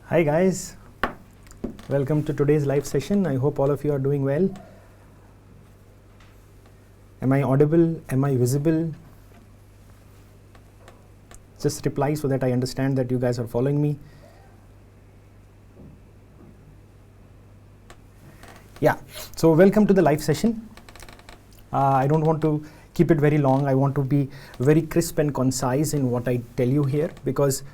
Hi guys, welcome to today's live session. I hope all of you are doing well. Am I audible? Am I visible? Just reply so that I understand that you guys are following me. Yeah, so welcome to the live session. I don't want to keep it very long. I want to be very crisp and concise in what I tell you here, because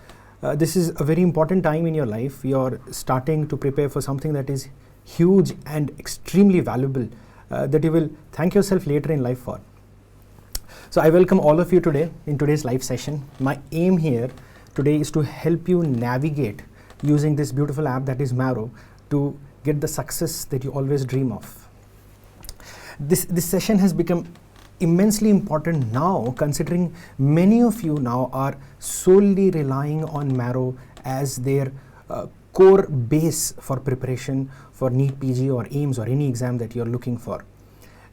this is a very important time in your life. You're starting to prepare for something that is huge and extremely valuable, that you will thank yourself later in life for. So I welcome all of you today in today's live session. My aim here today is to help you navigate using this beautiful app that is Marrow to get the success that you always dream of. This session has become immensely important now, considering many of you now are solely relying on Marrow as their core base for preparation for NEET PG or AIMS or any exam that you're looking for.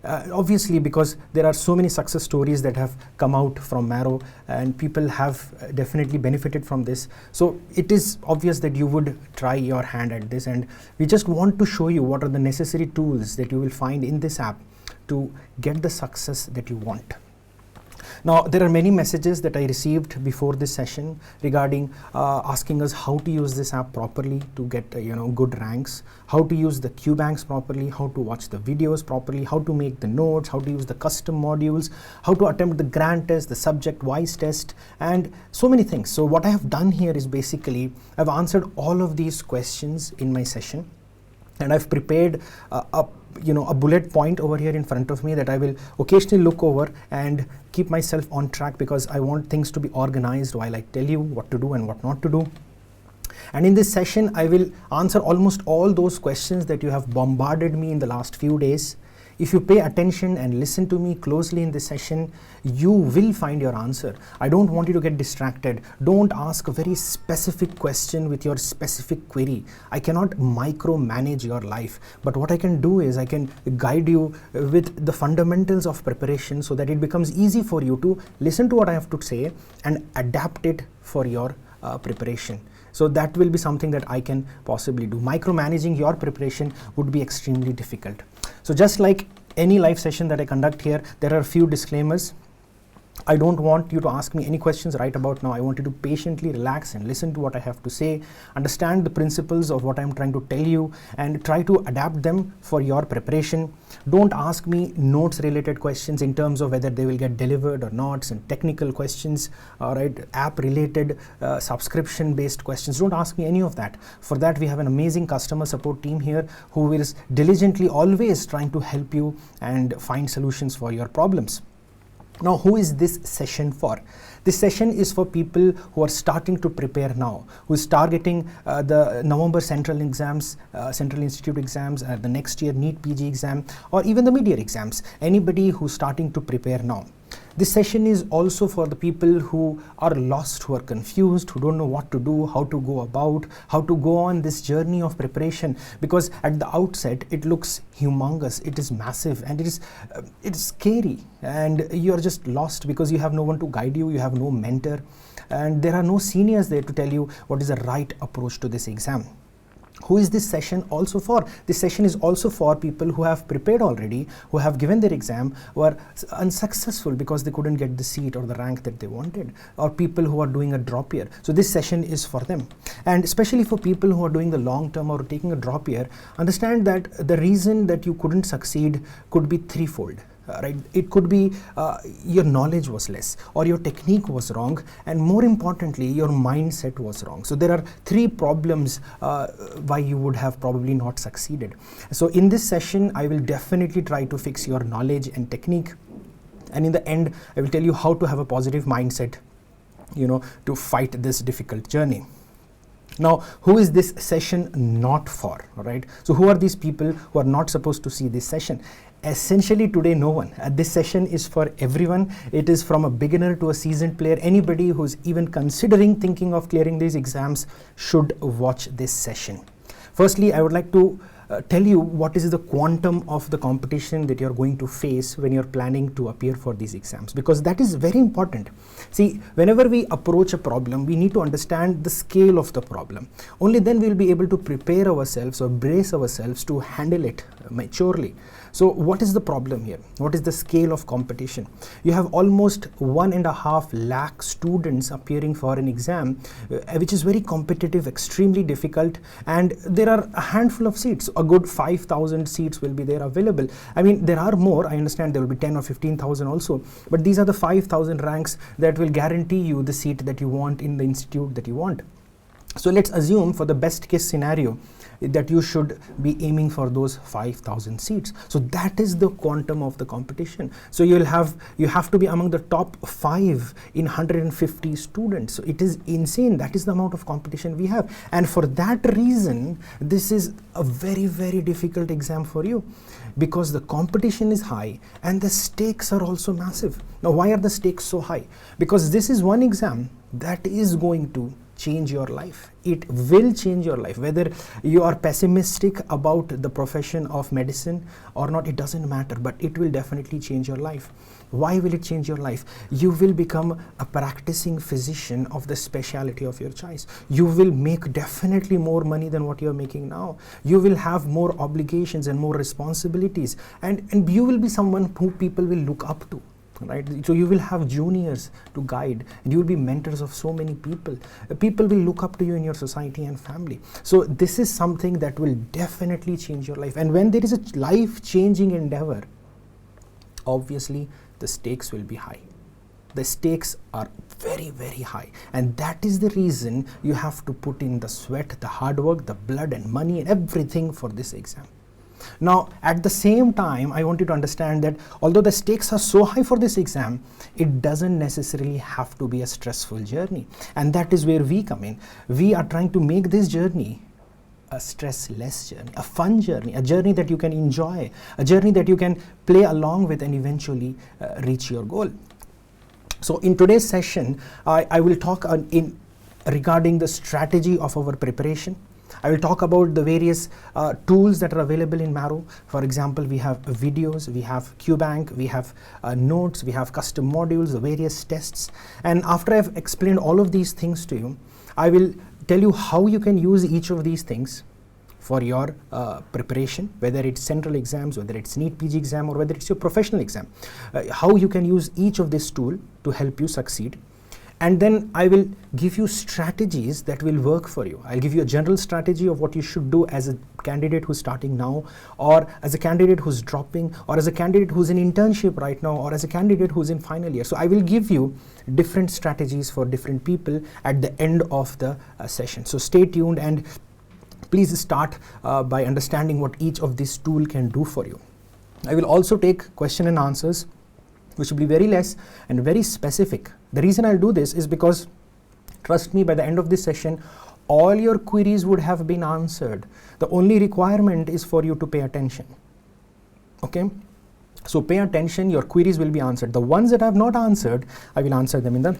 Obviously, because there are so many success stories that have come out from Marrow and people have definitely benefited from this. So it is obvious that you would try your hand at this, and we just want to show you what are the necessary tools that you will find in this app to get the success that you want. Now, there are many messages that I received before this session regarding asking us how to use this app properly to get good ranks, how to use the Q banks properly, how to watch the videos properly, how to make the notes, how to use the custom modules, how to attempt the grand test, the subject wise test, and so many things. So what I have done here is basically I've answered all of these questions in my session, and I've prepared a bullet point over here in front of me that I will occasionally look over and keep myself on track, because I want things to be organized while I tell you what to do and what not to do. And in this session, I will answer almost all those questions that you have bombarded me in the last few days. If you pay attention and listen to me closely in this session, you will find your answer. I don't want you to get distracted. Don't ask a very specific question with your specific query. I cannot micromanage your life, but what I can do is I can guide you with the fundamentals of preparation so that it becomes easy for you to listen to what I have to say and adapt it for your preparation. So that will be something that I can possibly do. Micromanaging your preparation would be extremely difficult. So just like any live session that I conduct here, there are a few disclaimers. I don't want you to ask me any questions right about now. I want you to patiently relax and listen to what I have to say, understand the principles of what I'm trying to tell you, and try to adapt them for your preparation. Don't ask me notes related questions in terms of whether they will get delivered or not, and technical questions, app related subscription based questions. Don't ask me any of that. For that, we have an amazing customer support team here who is diligently always trying to help you and find solutions for your problems. Now, who is this session for? This session is for people who are starting to prepare now, who is targeting the November Central exams, Central Institute exams, the next year NEET PG exam, or even the mid-year exams. Anybody who's starting to prepare now. This session is also for the people who are lost, who are confused, who don't know what to do, how to go about, how to go on this journey of preparation, because at the outset it looks humongous, it is massive, and it is scary, and you are just lost because you have no one to guide you, you have no mentor, and there are no seniors there to tell you what is the right approach to this exam. Who is this session also for? This session is also for people who have prepared already, who have given their exam, who are unsuccessful because they couldn't get the seat or the rank that they wanted, or people who are doing a drop year. So this session is for them. And especially for people who are doing the long term or taking a drop year, understand that the reason that you couldn't succeed could be threefold. It could be your knowledge was less, or your technique was wrong, and more importantly, your mindset was wrong. So there are three problems why you would have probably not succeeded. So in this session, I will definitely try to fix your knowledge and technique, and in the end, I will tell you how to have a positive mindset, to fight this difficult journey. Now, who is this session not for? Right? So who are these people who are not supposed to see this session? Essentially today, no one. This session is for everyone. It is from a beginner to a seasoned player. Anybody who's even considering thinking of clearing these exams should watch this session. Firstly, I would like to tell you what is the quantum of the competition that you're going to face when you're planning to appear for these exams, because that is very important. See, whenever we approach a problem, we need to understand the scale of the problem. Only then we'll be able to prepare ourselves or brace ourselves to handle it maturely. So what is the problem here? What is the scale of competition? You have almost 1.5 lakh students appearing for an exam, which is very competitive, extremely difficult, and there are a handful of seats. A good 5,000 seats will be there available. I mean, there are more. I understand there will be 10 or 15,000 also, but these are the 5,000 ranks that will guarantee you the seat that you want in the institute that you want. So let's assume, for the best case scenario, that you should be aiming for those 5,000 seats. So that is the quantum of the competition. So you have to be among the top 5 in 150 students. So it is insane. That is the amount of competition we have. And for that reason, this is a very, very difficult exam for you, because the competition is high and the stakes are also massive. Now, why are the stakes so high? Because this is one exam that is going to change your life. It will change your life. Whether you are pessimistic about the profession of medicine or not, it doesn't matter, but it will definitely change your life. Why will it change your life? You will become a practicing physician of the specialty of your choice. You will make definitely more money than what you're making now. You will have more obligations and more responsibilities, and you will be someone who people will look up to. Right? So you will have juniors to guide, and you will be mentors of so many people. People will look up to you in your society and family. So this is something that will definitely change your life. And when there is a life-changing endeavor, obviously the stakes will be high. The stakes are very, very high. And that is the reason you have to put in the sweat, the hard work, the blood and money and everything for this exam. Now, at the same time, I want you to understand that although the stakes are so high for this exam, it doesn't necessarily have to be a stressful journey. And that is where we come in. We are trying to make this journey a stress-less journey, a fun journey, a journey that you can enjoy, a journey that you can play along with and eventually reach your goal. So in today's session, I will talk regarding the strategy of our preparation. I will talk about the various tools that are available in Marrow. For example, we have videos, we have QBank, we have notes, we have custom modules, the various tests. And after I've explained all of these things to you, I will tell you how you can use each of these things for your preparation, whether it's central exams, whether it's NEET PG exam, or whether it's your professional exam. How you can use each of this tool to help you succeed. And then I will give you strategies that will work for you. I'll give you a general strategy of what you should do as a candidate who's starting now, or as a candidate who's dropping, or as a candidate who's in internship right now, or as a candidate who's in final year. So I will give you different strategies for different people at the end of the session. So stay tuned, and please start by understanding what each of these tools can do for you. I will also take question and answers, which will be very less and very specific. The reason I'll do this is because, trust me, by the end of this session, all your queries would have been answered. The only requirement is for you to pay attention. Okay? So pay attention, your queries will be answered. The ones that I have not answered, I will answer them in the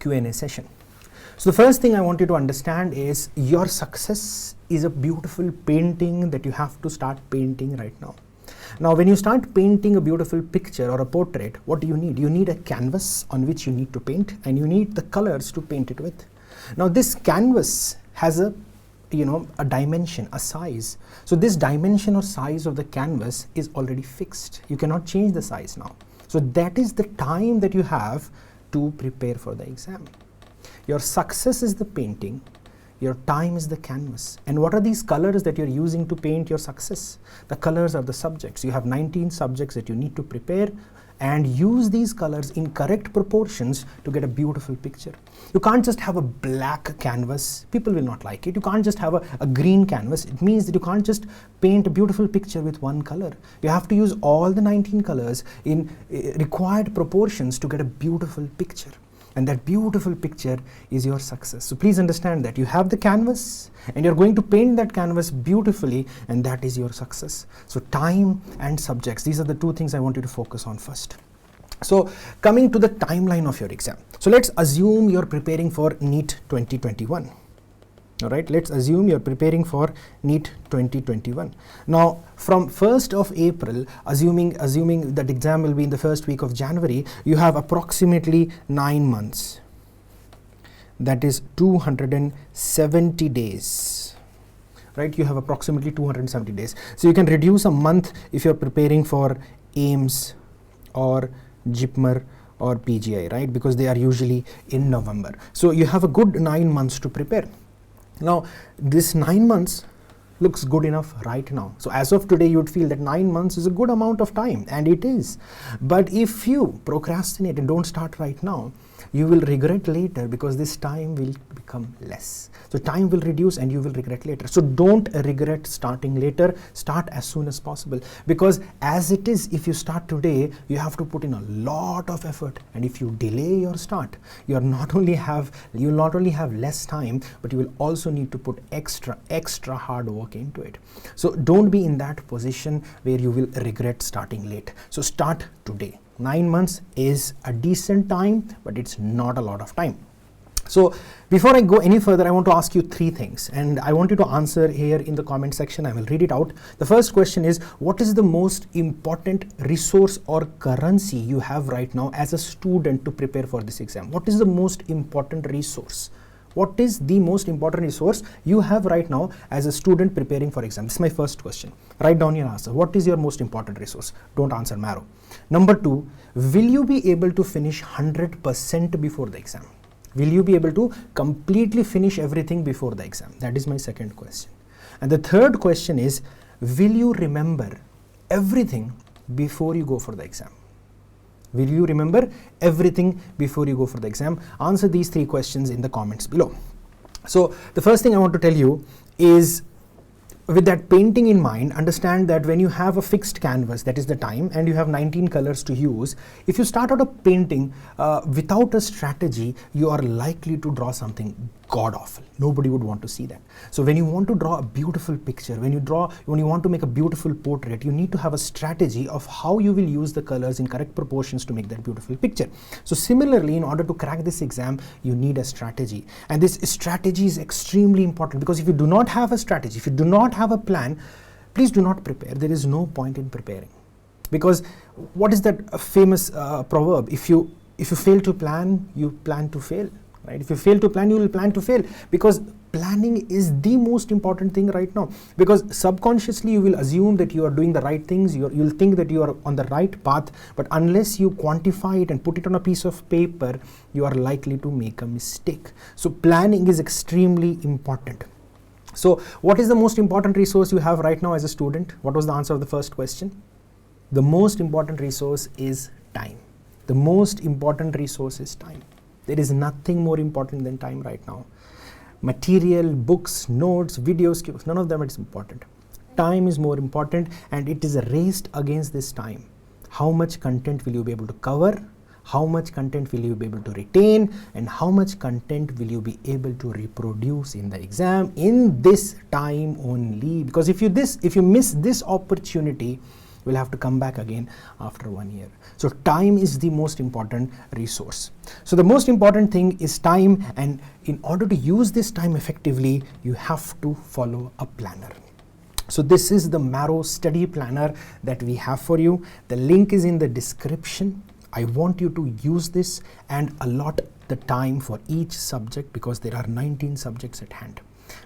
Q&A session. So the first thing I want you to understand is your success is a beautiful painting that you have to start painting right now. Now, when you start painting a beautiful picture or a portrait, what do you need? You need a canvas on which you need to paint, and you need the colors to paint it with. Now, this canvas has a dimension, a size. So this dimension or size of the canvas is already fixed. You cannot change the size now. So that is the time that you have to prepare for the exam. Your success is the painting. Your time is the canvas. And what are these colors that you're using to paint your success? The colors are the subjects. You have 19 subjects that you need to prepare, and use these colors in correct proportions to get a beautiful picture. You can't just have a black canvas. People will not like it. You can't just have a green canvas. It means that you can't just paint a beautiful picture with one color. You have to use all the 19 colors in required proportions to get a beautiful picture. And that beautiful picture is your success. So please understand that you have the canvas, and you're going to paint that canvas beautifully, and that is your success. So time and subjects, these are the two things I want you to focus on first. So coming to the timeline of your exam. So let's assume you're preparing for NEET 2021. All right, let's assume you're preparing for NEET 2021. Now, from 1st of April, assuming that exam will be in the first week of January, you have approximately 9 months. That is 270 days. Right, you have approximately 270 days. So you can reduce a month if you're preparing for AIMS or JIPMER or PGI, right? Because they are usually in November. So you have a good 9 months to prepare. Now, this 9 months looks good enough right now. So as of today, you would feel that 9 months is a good amount of time, and it is. But if you procrastinate and don't start right now, you will regret later, because this time will become less. So time will reduce and you will regret later. So don't regret starting later. Start as soon as possible, because as it is, if you start today, you have to put in a lot of effort, and if you delay your start, you'll not only have less time, but you will also need to put extra hard work into it. So don't be in that position where you will regret starting late. So start today. 9 months is a decent time, but it's not a lot of time. So before I go any further, I want to ask you 3 things, and I want you to answer here in the comment section. I will read it out. The first question is, what is the most important resource or currency you have right now as a student to prepare for this exam? What is the most important resource? What is the most important resource you have right now as a student preparing for exam? This is my first question. Write down your answer. What is your most important resource? Don't answer Marrow. Number 2, will you be able to finish 100% before the exam? Will you be able to completely finish everything before the exam? That is my second question. And the third question is, will you remember everything before you go for the exam? Will you remember everything before you go for the exam? Answer these 3 questions in the comments below. So the first thing I want to tell you is, with that painting in mind, understand that when you have a fixed canvas, that is the time, and you have 19 colors to use, if you start out a painting without a strategy, you are likely to draw something god-awful. Nobody would want to see that. So when you want to draw a beautiful picture, when you want to make a beautiful portrait, you need to have a strategy of how you will use the colors in correct proportions to make that beautiful picture. So similarly, in order to crack this exam, you need a strategy. And this strategy is extremely important, because if you do not have a strategy, if you do not have a plan, please do not prepare. There is no point in preparing. Because what is that famous proverb? If you fail to plan, you plan to fail. Right? If you fail to plan, you will plan to fail, because planning is the most important thing right now. Because subconsciously you will assume that you are doing the right things, you'll think that you are on the right path, but unless you quantify it and put it on a piece of paper, you are likely to make a mistake. So planning is extremely important. So what is the most important resource you have right now as a student? What was the answer of the first question? The most important resource is time. The most important resource is time. There is nothing more important than time right now. Material, books, notes, videos, none of them is important. Time is more important, and it is raced against this time. How much content will you be able to cover? How much content will you be able to retain? And how much content will you be able to reproduce in the exam in this time only? Because if you miss this opportunity, we'll have to come back again after 1 year. So time is the most important resource. So the most important thing is time, and in order to use this time effectively, you have to follow a planner. So this is the Marrow study planner that we have for you. The link is in the description. I want you to use this and allot the time for each subject, because there are 19 subjects at hand.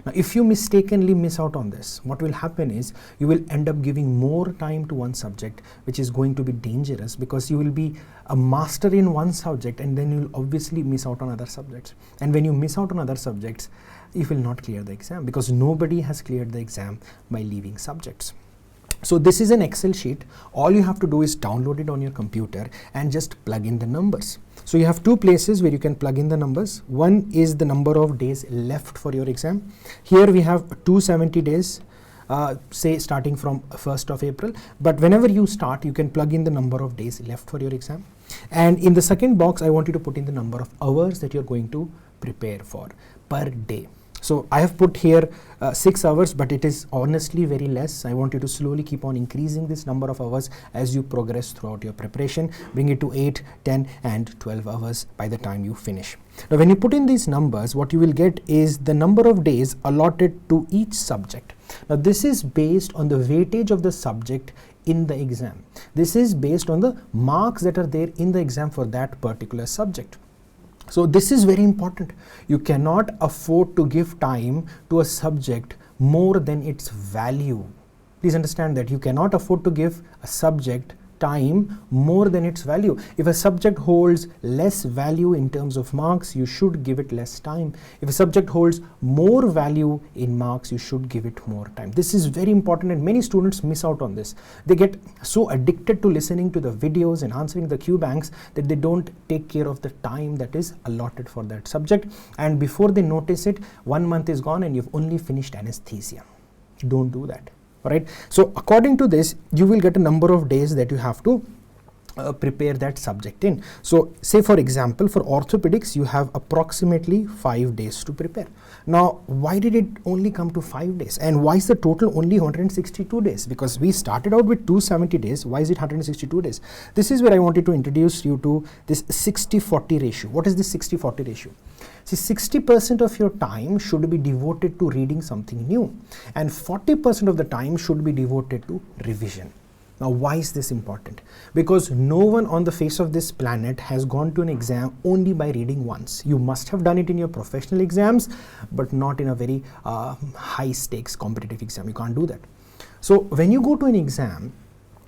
Now, if you mistakenly miss out on this, what will happen is you will end up giving more time to one subject, which is going to be dangerous, because you will be a master in one subject and then you will obviously miss out on other subjects. And when you miss out on other subjects, you will not clear the exam, because nobody has cleared the exam by leaving subjects. So this is an Excel sheet. All you have to do is download it on your computer and just plug in the numbers. So you have 2 places where you can plug in the numbers. One is the number of days left for your exam. Here we have 270 days, say starting from 1st of April. But whenever you start, you can plug in the number of days left for your exam. And in the second box, I want you to put in the number of hours that you're going to prepare for per day. So I have put here 6 hours, but it is honestly very less. I want you to slowly keep on increasing this number of hours as you progress throughout your preparation. Bring it to 8, 10 and 12 hours by the time you finish. Now when you put in these numbers, what you will get is the number of days allotted to each subject. Now this is based on the weightage of the subject in the exam. This is based on the marks that are there in the exam for that particular subject. So this is very important. You cannot afford to give time to a subject more than its value. Please understand that you cannot afford to give a subject time more than its value. If a subject holds less value in terms of marks, you should give it less time. If a subject holds more value in marks, you should give it more time. This is very important, and many students miss out on this. They get so addicted to listening to the videos and answering the Q banks that they don't take care of the time that is allotted for that subject, and before they notice it, 1 month is gone and you've only finished anesthesia. Don't do that. Alright, so according to this, you will get a number of days that you have to prepare that subject in. So say for example, for orthopedics, you have approximately 5 days to prepare. Now, why did it only come to 5 days? And why is the total only 162 days? Because we started out with 270 days. Why is it 162 days? This is where I wanted to introduce you to this 60-40 ratio. What is this 60-40 ratio? See, 60% of your time should be devoted to reading something new, and 40% of the time should be devoted to revision. Now, why is this important? Because no one on the face of this planet has gone to an exam only by reading once. You must have done it in your professional exams, but not in a very high stakes competitive exam. You can't do that. So when you go to an exam,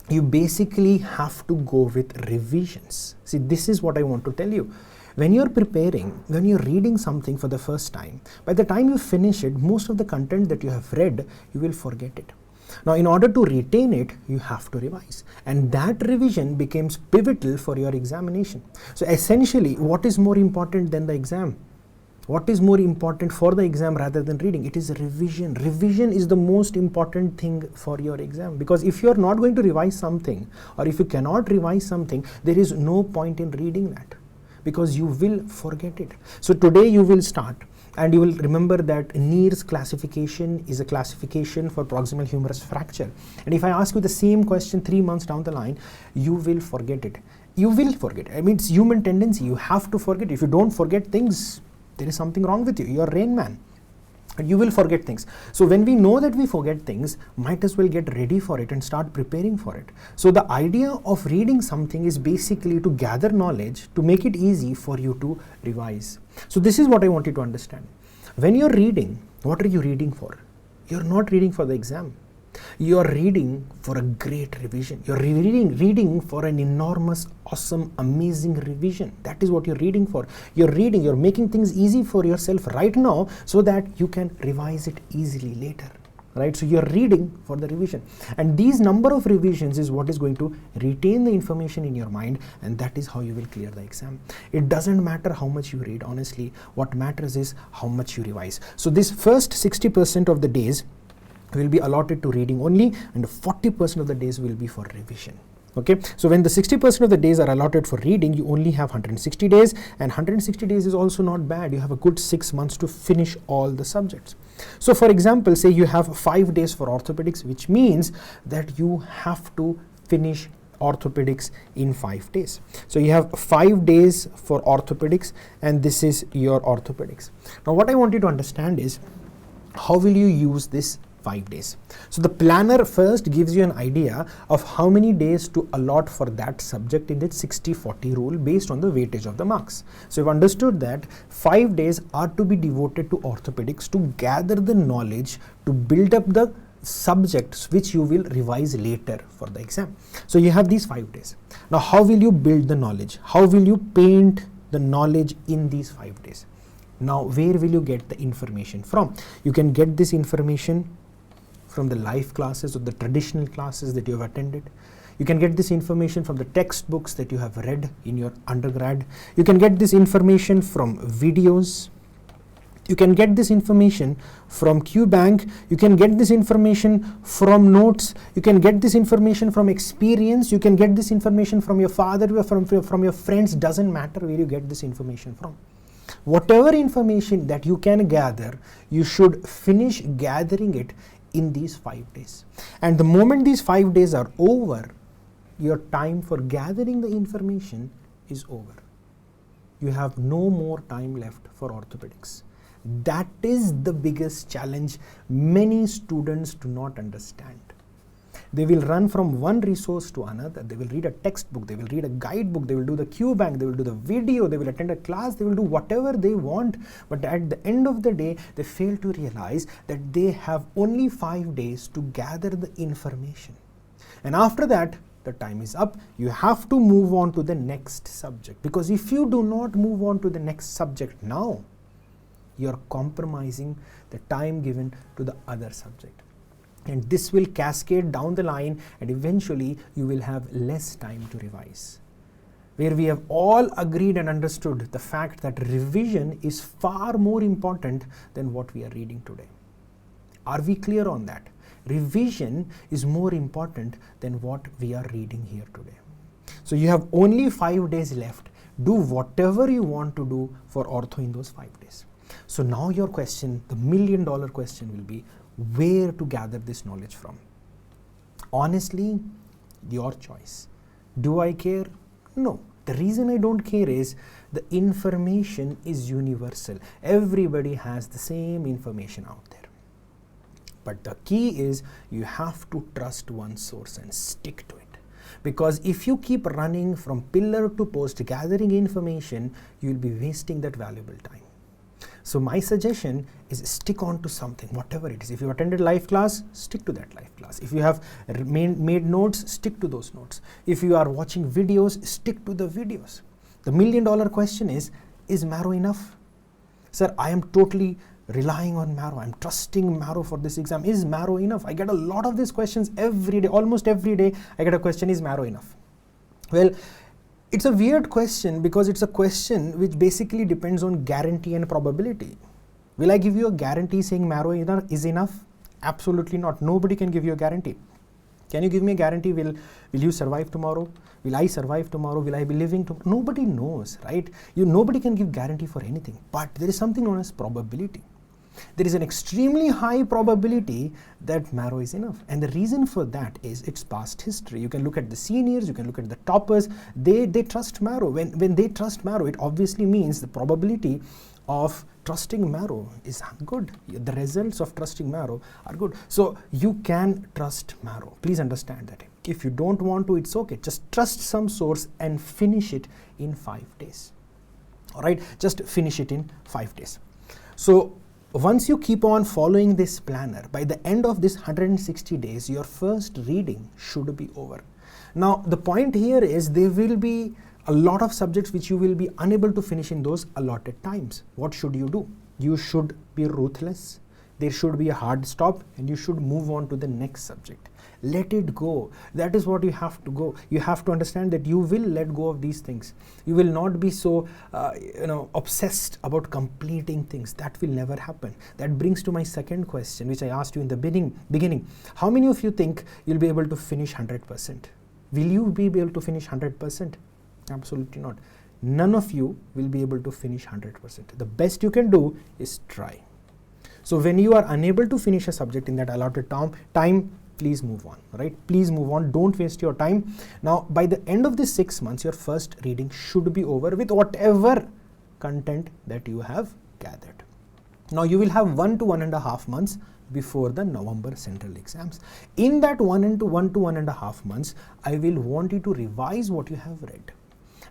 you basically have to go with revisions. See, this is what I want to tell you. When you're preparing, when you're reading something for the first time, by the time you finish it, most of the content that you have read, you will forget it. Now, in order to retain it, you have to revise, and that revision becomes pivotal for your examination. So essentially, what is more important than the exam? What is more important for the exam rather than reading? It is revision. Revision is the most important thing for your exam, because if you are not going to revise something, or if you cannot revise something, there is no point in reading that, because you will forget it. So today you will start, and you will remember that Neer's classification is a classification for proximal humerus fracture. And if I ask you the same question 3 months down the line, you will forget it. You will forget. I mean, it's human tendency. You have to forget. If you don't forget things, there is something wrong with you. You're Rain Man. You will forget things. So when we know that we forget things, might as well get ready for it and start preparing for it. So the idea of reading something is basically to gather knowledge, to make it easy for you to revise. So this is what I want you to understand. When you're reading, what are you reading for? You're not reading for the exam. You're reading for a great revision. You're reading for an enormous, awesome, amazing revision. That is what you're reading for. You're making things easy for yourself right now so that you can revise it easily later. Right? So you're reading for the revision. And these number of revisions is what is going to retain the information in your mind, and that is how you will clear the exam. It doesn't matter how much you read, honestly. What matters is how much you revise. So this first 60% of the days will be allotted to reading only, and 40% of the days will be for revision. Okay, so when the 60% of the days are allotted for reading, you only have 160 days, and 160 days is also not bad. You have a good 6 months to finish all the subjects. So for example, say you have 5 days for orthopedics, which means that you have to finish orthopedics in 5 days. So you have 5 days for orthopedics, and this is your orthopedics. Now what I want you to understand is, how will you use this 5 days? So the planner first gives you an idea of how many days to allot for that subject in its 60-40 rule based on the weightage of the marks. So you've understood that 5 days are to be devoted to orthopedics to gather the knowledge, to build up the subjects which you will revise later for the exam. So you have these 5 days. Now how will you build the knowledge? How will you paint the knowledge in these 5 days? Now where will you get the information from? You can get this information from the live classes or the traditional classes that you have attended. You can get this information from the textbooks that you have read in your undergrad. You can get this information from videos. You can get this information from QBank. You can get this information from notes. You can get this information from experience. You can get this information from your father, from your friends. Doesn't matter where you get this information from. Whatever information that you can gather, you should finish gathering it in these 5 days. And the moment these 5 days are over, your time for gathering the information is over. You have no more time left for orthopedics. That is the biggest challenge many students do not understand. They will run from one resource to another. They will read a textbook, they will read a guidebook, they will do the Q bank, they will do the video, they will attend a class, they will do whatever they want. But at the end of the day, they fail to realize that they have only 5 days to gather the information. And after that, the time is up. You have to move on to the next subject. Because if you do not move on to the next subject now, you are compromising the time given to the other subject. And this will cascade down the line, and eventually you will have less time to revise. Where we have all agreed and understood the fact that revision is far more important than what we are reading today. Are we clear on that? Revision is more important than what we are reading here today. So you have only 5 days left. Do whatever you want to do for ortho in those 5 days. So now your question, the $1 million question will be, where to gather this knowledge from? Honestly, your choice. Do I care? No. The reason I don't care is the information is universal. Everybody has the same information out there. But the key is you have to trust one source and stick to it. Because if you keep running from pillar to post gathering information, you will be wasting that valuable time. So my suggestion is stick on to something, whatever it is. If you attended live class, stick to that live class. If you have made notes, stick to those notes. If you are watching videos, stick to the videos. The $1 million question is Marrow enough? Sir, I am totally relying on Marrow. I'm trusting Marrow for this exam. Is Marrow enough? I get a lot of these questions every day. Almost every day I get a question, is Marrow enough? Well, it's a weird question because it's a question which basically depends on guarantee and probability. Will I give you a guarantee saying Marrow is enough? Absolutely not. Nobody can give you a guarantee. Can you give me a guarantee? Will you survive tomorrow? Will I survive tomorrow? Will I be living tomorrow? Nobody knows, right? Nobody can give guarantee for anything. But there is something known as probability. There is an extremely high probability that Marrow is enough. And the reason for that is its past history. You can look at the seniors, you can look at the toppers. They trust Marrow. When they trust Marrow, it obviously means the probability of trusting Marrow is good. The results of trusting Marrow are good. So you can trust Marrow. Please understand that. If you don't want to, it's okay. Just trust some source and finish it in 5 days. All right, just finish it in 5 days. So once you keep on following this planner, by the end of this 160 days, your first reading should be over. Now, the point here is there will be a lot of subjects which you will be unable to finish in those allotted times. What should you do? You should be ruthless. There should be a hard stop and you should move on to the next subject. Let it go. That is what you have to go. You have to understand that you will let go of these things. You will not be so obsessed about completing things. That will never happen. That brings to my second question, which I asked you in the beginning. How many of you think you'll be able to finish 100%? Will you be able to finish 100%? Absolutely not. None of you will be able to finish 100%. The best you can do is try. So when you are unable to finish a subject in that allotted time, please move on, right? Please move on. Don't waste your time. Now, by the end of the 6 months, your first reading should be over with whatever content that you have gathered. Now, you will have 1 to 1.5 months before the November central exams. In that 1 to 1.5 months, I will want you to revise what you have read.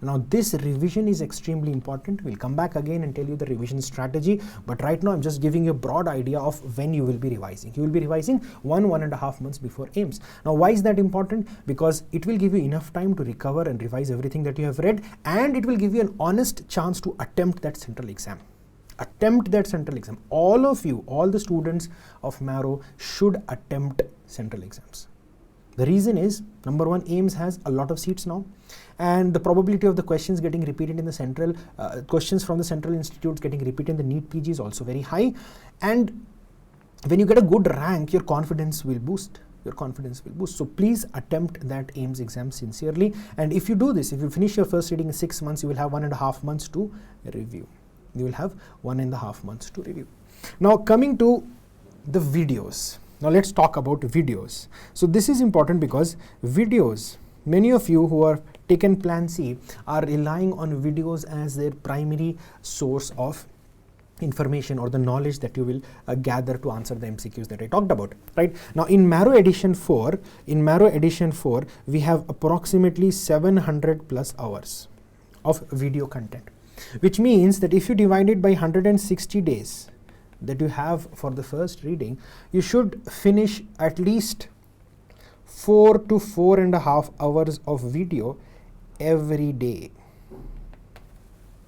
Now, this revision is extremely important. We'll come back again and tell you the revision strategy. But right now, I'm just giving you a broad idea of when you will be revising. You will be revising 1.5 months before AIMS. Now, why is that important? Because it will give you enough time to recover and revise everything that you have read. And it will give you an honest chance to attempt that central exam. Attempt that central exam. All of you, all the students of Marrow should attempt central exams. The reason is, number one, AIMS has a lot of seats now, and the probability of the questions getting repeated in the central, questions from the central institutes getting repeated in the NEET PG is also very high. And when you get a good rank, your confidence will boost. So please attempt that AIMS exam sincerely. And if you do this, if you finish your first reading in 6 months, you will have 1.5 months to review. You will have 1.5 months to review. Now coming to the videos. Now let's talk about videos. So this is important because videos, many of you who are taken Plan C are relying on videos as their primary source of information or the knowledge that you will gather to answer the MCQs that I talked about, right? Now in Marrow edition 4, we have approximately 700 plus hours of video content, which means that if you divide it by 160 days that you have for the first reading, you should finish at least 4 to 4.5 hours of video every day.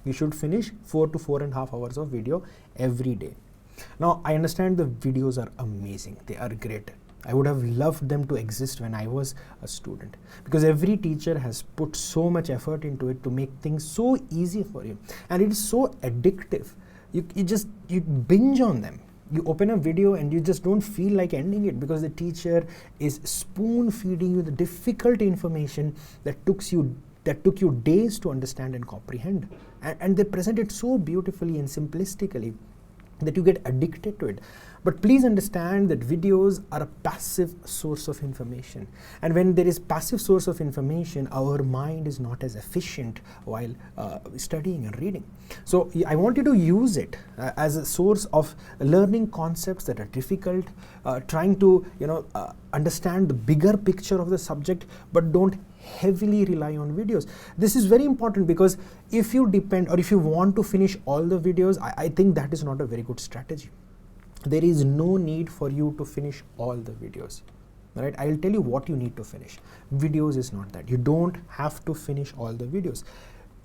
You should finish 4 to 4.5 hours of video every day. Now I understand the videos are amazing, they are great. I would have loved them to exist when I was a student, because every teacher has put so much effort into it to make things so easy for you, and it is so addictive. You binge on them. You open a video and you just don't feel like ending it, because the teacher is spoon feeding you the difficult information that took you days to understand and comprehend, and they present it so beautifully and simplistically that you get addicted to it. But please understand that videos are a passive source of information, and when there is passive source of information, our mind is not as efficient while studying and reading. So I want you to use it as a source of learning concepts that are difficult, trying to understand the bigger picture of the subject, but don't heavily rely on videos. This is very important, because if you depend or if you want to finish all the videos, I think that is not a very good strategy. There is no need for you to finish all the videos. Right? I'll tell you what you need to finish. Videos is not that. You don't have to finish all the videos.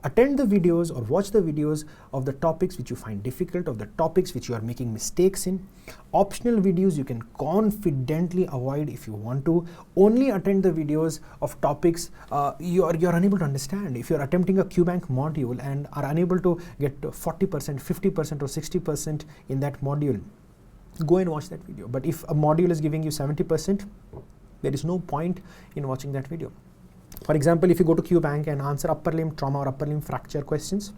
Attend the videos or watch the videos of the topics which you find difficult, of the topics which you are making mistakes in. Optional videos you can confidently avoid if you want to. Only attend the videos of topics you're unable to understand. If you're attempting a QBank module and are unable to get 40%, 50% or 60% in that module, go and watch that video. But if a module is giving you 70%, there is no point in watching that video. For example, if you go to QBank and answer upper limb trauma or upper limb fracture questions,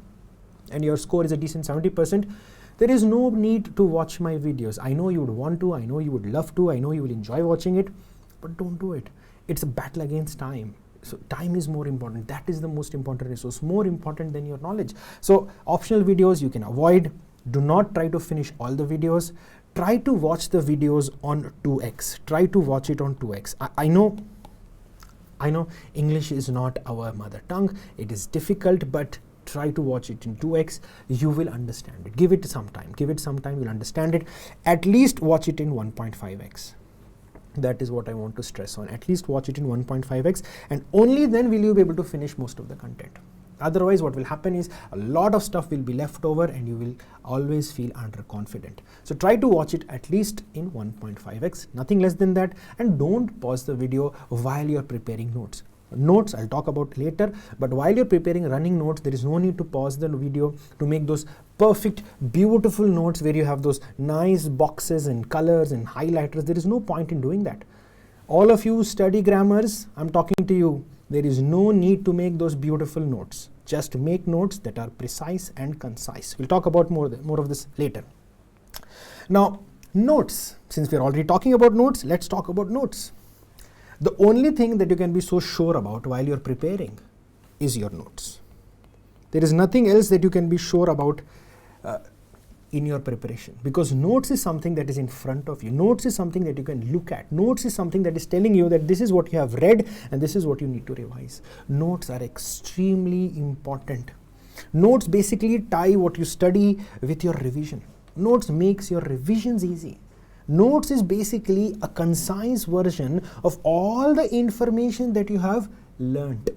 and your score is a decent 70%, there is no need to watch my videos. I know you would want to, I know you would love to, I know you will enjoy watching it, but don't do it. It's a battle against time. So time is more important. That is the most important resource, more important than your knowledge. So optional videos you can avoid. Do not try to finish all the videos. Try to watch the videos on 2x. Try to watch it on 2x. I know English is not our mother tongue. It is difficult, but try to watch it in 2x. You will understand it. Give it some time. Give it some time. You'll understand it. At least watch it in 1.5x. That is what I want to stress on. At least watch it in 1.5x, and only then will you be able to finish most of the content. Otherwise, what will happen is a lot of stuff will be left over and you will always feel underconfident. So try to watch it at least in 1.5x, nothing less than that, and don't pause the video while you're preparing notes. Notes I'll talk about later, but while you're preparing running notes, there is no need to pause the video to make those perfect, beautiful notes where you have those nice boxes and colors and highlighters. There is no point in doing that. All of you study grammars, I'm talking to you. There is no need to make those beautiful notes. Just make notes that are precise and concise. We'll talk about more of this later. Now, notes. Since we're already talking about notes, let's talk about notes. The only thing that you can be so sure about while you're preparing is your notes. There is nothing else that you can be sure about in your preparation, because notes is something that is in front of you. Notes is something that you can look at. Notes is something that is telling you that this is what you have read and this is what you need to revise. Notes are extremely important. Notes basically tie what you study with your revision. Notes makes your revisions easy. Notes is basically a concise version of all the information that you have learned.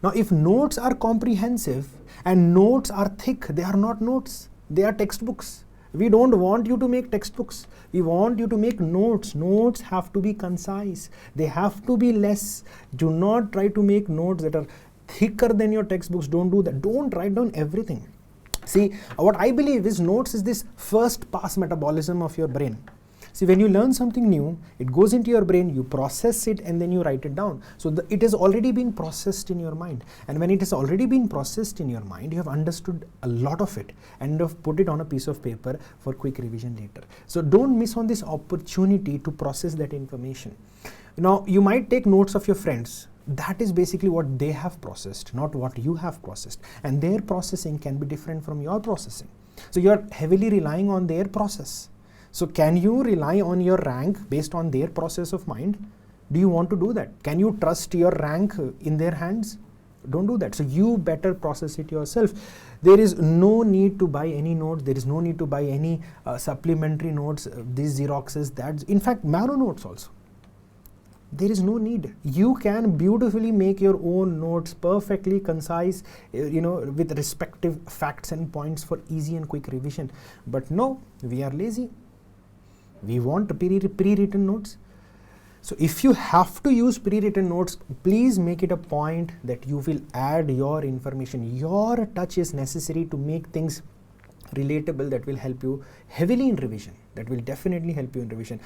Now, if notes are comprehensive and notes are thick, they are not notes. They are textbooks. We don't want you to make textbooks. We want you to make notes. Notes have to be concise. They have to be less. Do not try to make notes that are thicker than your textbooks. Don't do that. Don't write down everything. See, what I believe is notes is this first pass metabolism of your brain. See, when you learn something new, it goes into your brain, you process it, and then you write it down. So it has already been processed in your mind. And when it has already been processed in your mind, you have understood a lot of it and have put it on a piece of paper for quick revision later. So don't miss on this opportunity to process that information. Now, you might take notes of your friends. That is basically what they have processed, not what you have processed. And their processing can be different from your processing. So you are heavily relying on their process. So can you rely on your rank based on their process of mind? Do you want to do that? Can you trust your rank in their hands? Don't do that. So you better process it yourself. There is no need to buy any notes. There is no need to buy any supplementary notes, these Xeroxes, that's in fact Marrow notes also. There is no need. You can beautifully make your own notes, perfectly concise, with respective facts and points for easy and quick revision. But no, we are lazy. We want pre-written notes. So if you have to use pre-written notes, please make it a point that you will add your information. Your touch is necessary to make things relatable, that will help you heavily in revision. That will definitely help you in revision.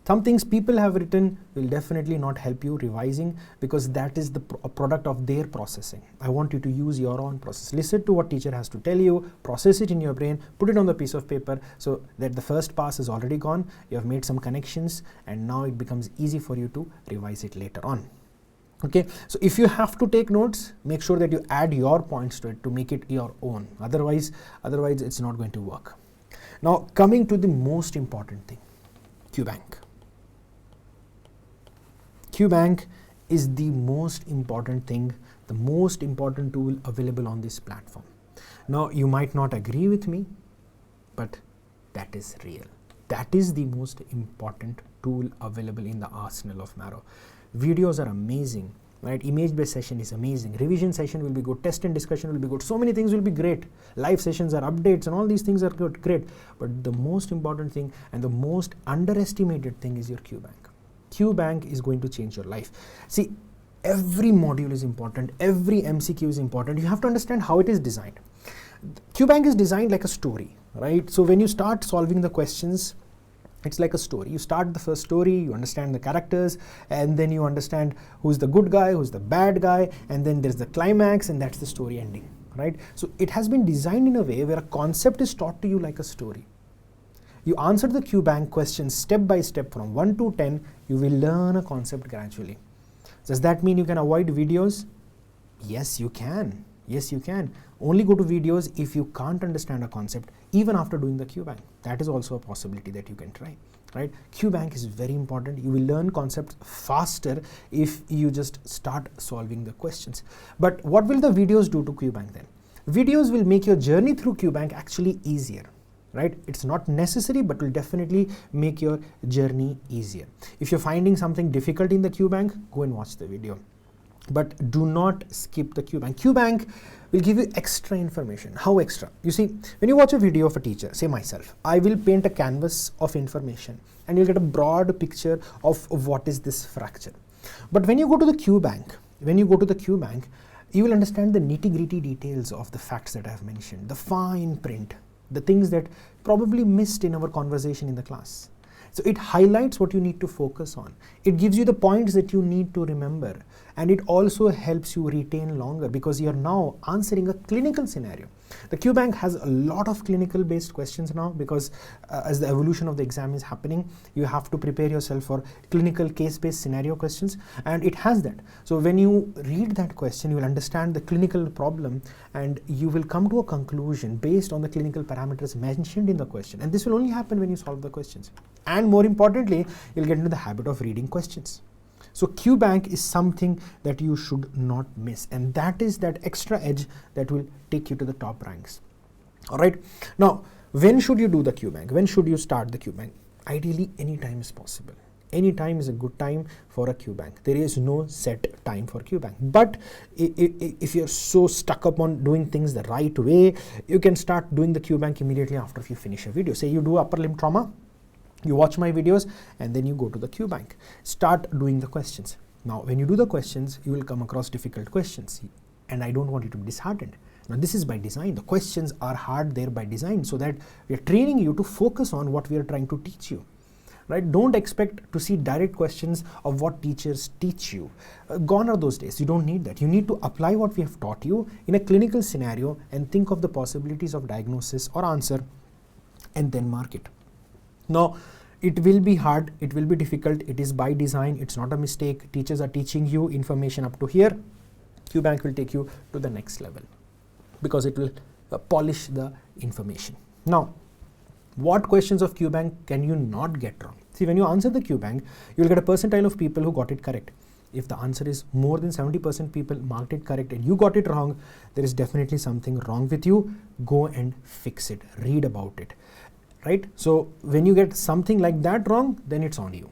Some things people have written will definitely not help you revising, because that is the product of their processing. I want you to use your own process. Listen to what teacher has to tell you, process it in your brain, put it on the piece of paper so that the first pass is already gone. You have made some connections and now it becomes easy for you to revise it later on. Okay, so if you have to take notes, make sure that you add your points to it to make it your own. Otherwise it's not going to work. Now coming to the most important thing, QBank. QBank is the most important thing, the most important tool available on this platform. Now, you might not agree with me, but that is real. That is the most important tool available in the arsenal of Marrow. Videos are amazing, right? Image-based session is amazing. Revision session will be good. Test and discussion will be good. So many things will be great. Live sessions are updates and all these things are good, great. But the most important thing and the most underestimated thing is your QBank. QBank is going to change your life. See, every module is important, every MCQ is important. You have to understand how it is designed. QBank is designed like a story, right? So when you start solving the questions, it's like a story. You start the first story, you understand the characters, and then you understand who's the good guy, who's the bad guy, and then there's the climax, and that's the story ending, right? So it has been designed in a way where a concept is taught to you like a story. You answer the QBank questions step by step from 1 to 10, you will learn a concept gradually. Does that mean you can avoid videos? Yes, you can. Yes, you can. Only go to videos if you can't understand a concept, even after doing the QBank. That is also a possibility that you can try, right? QBank is very important. You will learn concepts faster if you just start solving the questions. But what will the videos do to QBank then? Videos will make your journey through QBank actually easier. Right? It's not necessary, but will definitely make your journey easier. If you're finding something difficult in the QBank, go and watch the video. But do not skip the QBank. QBank will give you extra information. How extra? You see, when you watch a video of a teacher, say myself, I will paint a canvas of information and you'll get a broad picture of what is this fracture. But when you go to the QBank, you will understand the nitty-gritty details of the facts that I have mentioned, the fine print, the things that probably missed in our conversation in the class. So it highlights what you need to focus on. It gives you the points that you need to remember, and it also helps you retain longer because you are now answering a clinical scenario. The QBank has a lot of clinical based questions now because as the evolution of the exam is happening, you have to prepare yourself for clinical case based scenario questions, and it has that. So when you read that question, you will understand the clinical problem and you will come to a conclusion based on the clinical parameters mentioned in the question, and this will only happen when you solve the questions. And more importantly, you'll get into the habit of reading questions. So QBank is something that you should not miss, and that is that extra edge that will take you to the top ranks. All right. Now, when should you do the QBank? When should you start the QBank? Ideally, any time is possible. Any time is a good time for a QBank. There is no set time for QBank. But if you're so stuck up on doing things the right way, you can start doing the QBank immediately after you finish a video. Say you do upper limb trauma, you watch my videos and then you go to the QBank. Start doing the questions. Now, when you do the questions, you will come across difficult questions, and I don't want you to be disheartened. Now, this is by design. The questions are hard there by design so that we are training you to focus on what we are trying to teach you. right? Don't expect to see direct questions of what teachers teach you. Gone are those days. You don't need that. You need to apply what we have taught you in a clinical scenario and think of the possibilities of diagnosis or answer and then mark it. Now, it will be hard, it will be difficult, it is by design, it's not a mistake. Teachers are teaching you information up to here. QBank will take you to the next level because it will polish the information. Now, what questions of QBank can you not get wrong? See, when you answer the QBank, you will get a percentile of people who got it correct. If the answer is more than 70% people marked it correct and you got it wrong, there is definitely something wrong with you. Go and fix it, read about it. Right? So when you get something like that wrong, then it's on you.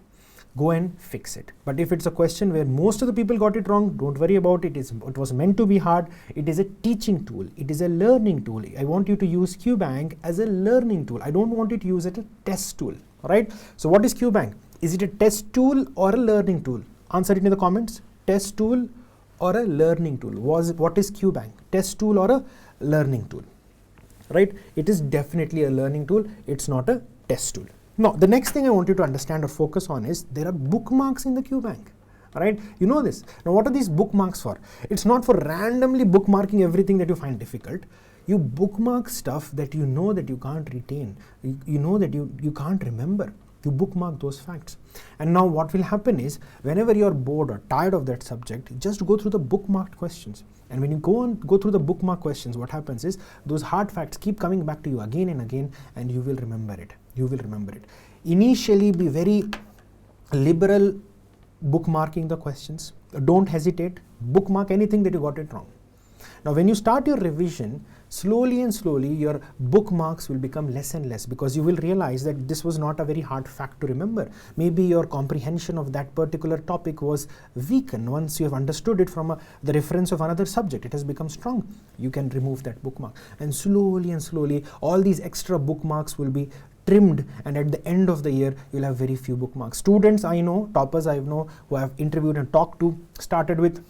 Go and fix it. But if it's a question where most of the people got it wrong, don't worry about it. It was meant to be hard. It is a teaching tool. It is a learning tool. I want you to use QBank as a learning tool. I don't want you to use it as a test tool. Right? So what is QBank? Is it a test tool or a learning tool? Answer it in the comments. Test tool or a learning tool? What is QBank? Test tool or a learning tool? Right? It is definitely a learning tool. It's not a test tool. Now, the next thing I want you to understand or focus on is there are bookmarks in the QBank. Right? You know this. Now, what are these bookmarks for? It's not for randomly bookmarking everything that you find difficult. You bookmark stuff that you know that you can't retain. You know that you can't remember. You bookmark those facts. And now what will happen is whenever you're bored or tired of that subject, just go through the bookmarked questions. And when you go through the bookmark questions, what happens is those hard facts keep coming back to you again and again, and you will remember it. You will remember it. Initially, be very liberal bookmarking the questions. Don't hesitate. Bookmark anything that you got it wrong. Now, when you start your revision, slowly and slowly, your bookmarks will become less and less because you will realize that this was not a very hard fact to remember. Maybe your comprehension of that particular topic was weakened. Once you have understood it from the reference of another subject, it has become strong. You can remove that bookmark. And slowly, all these extra bookmarks will be trimmed, and at the end of the year, you'll have very few bookmarks. Students I know, toppers I know, who I have interviewed and talked to, started with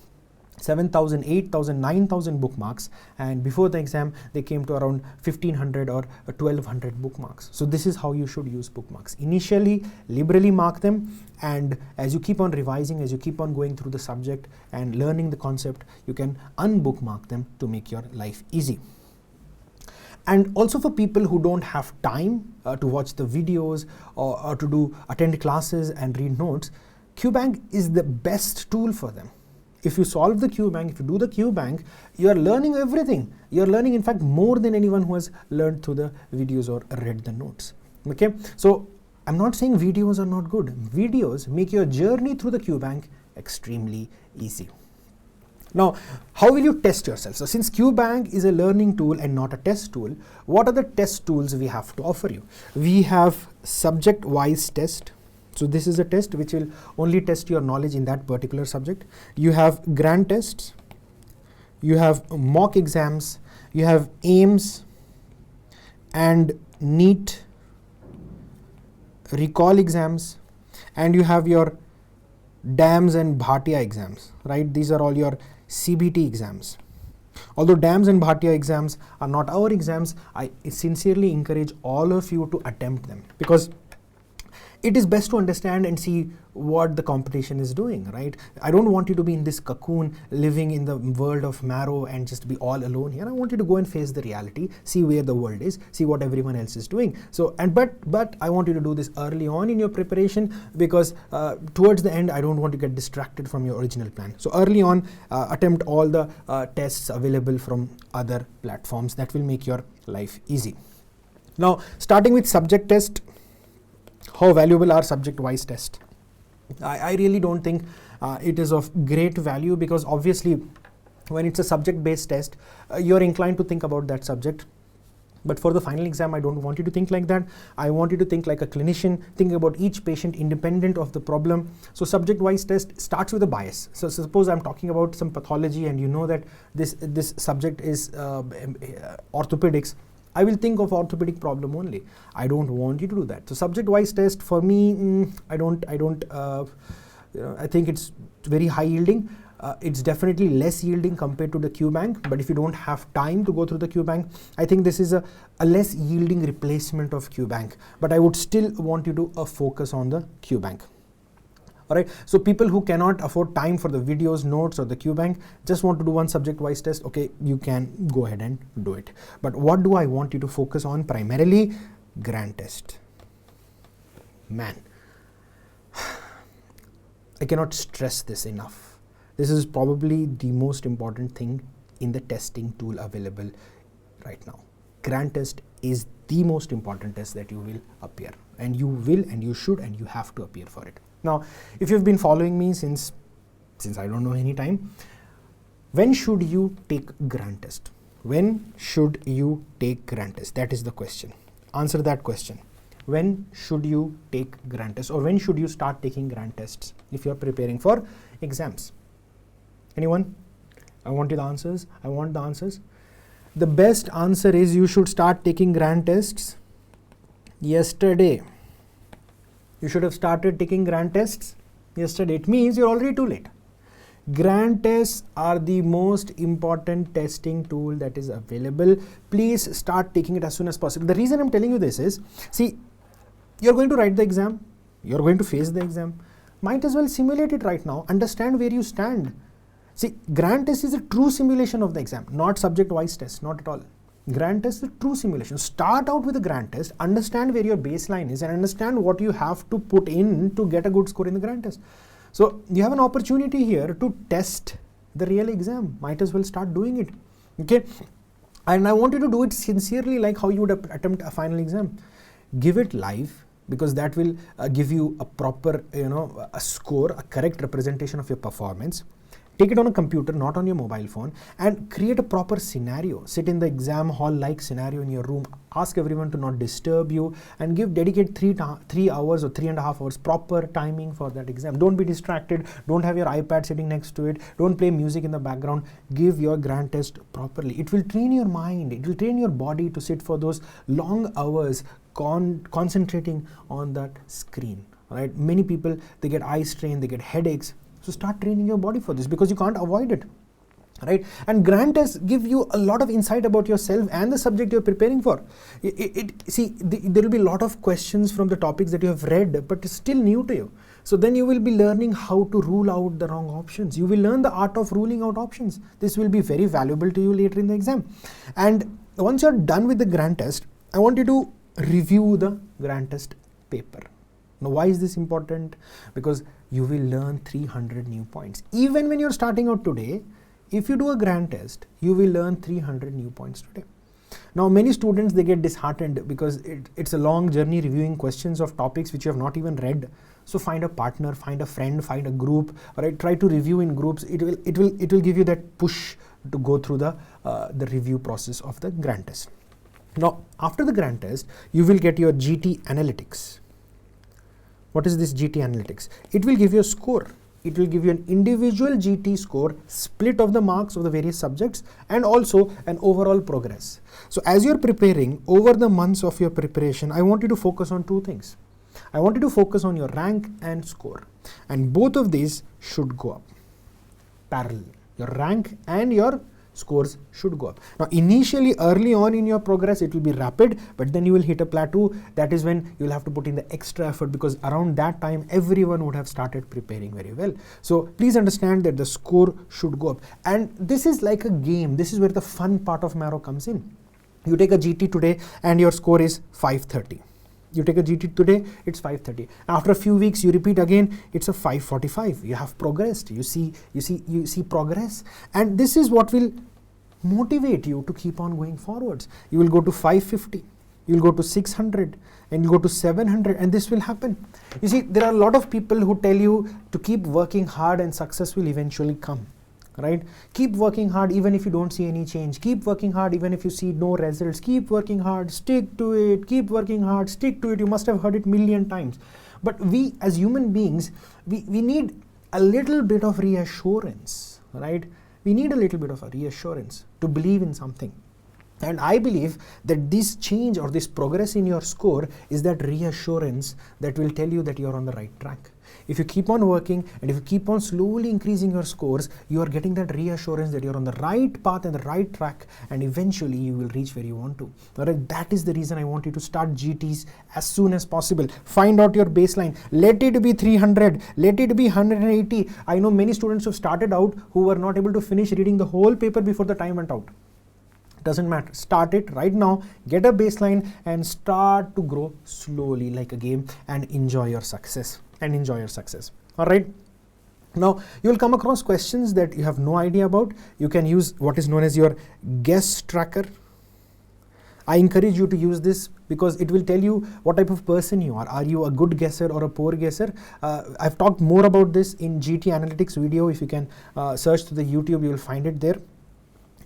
7,000, 8,000, 9,000 bookmarks, and before the exam they came to around 1,500 or 1,200 bookmarks. So this is how you should use bookmarks. Initially, liberally mark them, and as you keep on revising, as you keep on going through the subject and learning the concept, you can unbookmark them to make your life easy. And also for people who don't have time to watch the videos or to attend classes and read notes, QBank is the best tool for them. If you solve the QBank, if you do the QBank, you are learning everything. You are learning, in fact, more than anyone who has learned through the videos or read the notes. Okay, so I'm not saying videos are not good. Videos make your journey through the QBank extremely easy. Now, how will you test yourself? So since QBank is a learning tool and not a test tool, what are the test tools we have to offer you? We have subject-wise test. So this is a test which will only test your knowledge in that particular subject. You have grand tests, you have mock exams, you have AIMS and NEET, recall exams, and you have your DAMS and Bhatia exams, right? These are all your CBT exams. Although DAMS and Bhatia exams are not our exams, I sincerely encourage all of you to attempt them because it is best to understand and see what the competition is doing, right? I don't want you to be in this cocoon living in the world of Marrow and just be all alone here. I want you to go and face the reality, see where the world is, see what everyone else is doing. So, but I want you to do this early on in your preparation because towards the end, I don't want to get distracted from your original plan. So early on, attempt all the tests available from other platforms. That will make your life easy. Now, starting with subject test, how valuable are subject-wise tests? I really don't think it is of great value because obviously when it's a subject-based test, you're inclined to think about that subject. But for the final exam, I don't want you to think like that. I want you to think like a clinician, think about each patient independent of the problem. So subject-wise test starts with a bias. So suppose I'm talking about some pathology and you know that this subject is orthopedics. I will think of orthopedic problem only. I don't want you to do that. So subject-wise test for me, I think it's very high yielding. It's definitely less yielding compared to the Q bank, but if you don't have time to go through the Q bank, I think this is a less yielding replacement of Q bank, but I would still want you to focus on the Q bank. Alright, so people who cannot afford time for the videos, notes or the Q bank, just want to do one subject wise test, okay, you can go ahead and do it. But what do I want you to focus on primarily? Grand test. Man, I cannot stress this enough. This is probably the most important thing in the testing tool available right now. Grand test is the most important test that you will appear, and you will and you should and you have to appear for it. Now, if you've been following me since I don't know any time, when should you take grand test? When should you take grand test? That is the question. Answer that question. When should you take grand test, or when should you start taking grand tests if you're preparing for exams? Anyone? I want the answers. I want the answers. The best answer is you should start taking grand tests yesterday. You should have started taking grand tests yesterday. It means you're already too late. Grand tests are the most important testing tool that is available. Please start taking it as soon as possible. The reason I'm telling you this is, see, you're going to write the exam, you're going to face the exam. Might as well simulate it right now. Understand where you stand. See, grand test is a true simulation of the exam, not subject-wise test, not at all. Grand test is a true simulation. Start out with a grand test, understand where your baseline is, and understand what you have to put in to get a good score in the grand test. So you have an opportunity here to test the real exam. Might as well start doing it. Okay, and I want you to do it sincerely, like how you would attempt a final exam. Give it live, because that will give you a proper, a score, a correct representation of your performance. Take it on a computer, not on your mobile phone, and create a proper scenario. Sit in the exam hall-like scenario in your room. Ask everyone to not disturb you, and dedicate 3 hours or 3.5 hours proper timing for that exam. Don't be distracted. Don't have your iPad sitting next to it. Don't play music in the background. Give your grand test properly. It will train your mind. It will train your body to sit for those long hours concentrating on that screen. Right? Many people, they get eye strain, they get headaches. So start training your body for this, because you can't avoid it, right? And grand tests give you a lot of insight about yourself and the subject you're preparing for. There will be a lot of questions from the topics that you have read, but it's still new to you. So then you will be learning how to rule out the wrong options. You will learn the art of ruling out options. This will be very valuable to you later in the exam. And once you're done with the grand test, I want you to review the grand test paper. Now, why is this important? Because you will learn 300 new points. Even when you're starting out today, if you do a grand test, you will learn 300 new points today. Now, many students, they get disheartened because it's a long journey reviewing questions of topics which you have not even read. So find a partner, find a friend, find a group, right? Try to review in groups. It will give you that push to go through the review process of the grand test. Now, after the grand test, you will get your GT analytics. What is this GT analytics? It will give you a score. It will give you an individual GT score, split of the marks of the various subjects, and also an overall progress. So as you're preparing, over the months of your preparation, I want you to focus on 2 things. I want you to focus on your rank and score. And both of these should go up parallel. Your rank and your scores should go up. Now, initially, early on in your progress, it will be rapid, but then you will hit a plateau. That is when you'll have to put in the extra effort, because around that time, everyone would have started preparing very well. So please understand that the score should go up. And this is like a game. This is where the fun part of Marrow comes in. You take a GT today and your score is 530. You take a GT today, it's 530. After a few weeks, you repeat again, it's a 545. You have progressed. You see progress. And this is what will motivate you to keep on going forwards. You will go to 550. You'll go to 600, and you go to 700, and this will happen. You see, there are a lot of people who tell you to keep working hard and success will eventually come. Right? Keep working hard even if you don't see any change. Keep working hard even if you see no results. Keep working hard, stick to it. Keep working hard, stick to it. You must have heard it a million times. But we as human beings, we need a little bit of reassurance, right? We need a little bit of a reassurance to believe in something. And I believe that this change or this progress in your score is that reassurance that will tell you that you're on the right track. If you keep on working and if you keep on slowly increasing your scores, you are getting that reassurance that you're on the right path and the right track, and eventually you will reach where you want to. Alright, that is the reason I want you to start GTs as soon as possible. Find out your baseline. Let it be 300. Let it be 180. I know many students who started out who were not able to finish reading the whole paper before the time went out. Doesn't matter. Start it right now, get a baseline and start to grow slowly like a game and enjoy your success. All right. Now you will come across questions that you have no idea about. You can use what is known as your guess tracker. I encourage you to use this because it will tell you what type of person you are. Are you a good guesser or a poor guesser? I've talked more about this in GT Analytics video. If you can search through the YouTube, you will find it there.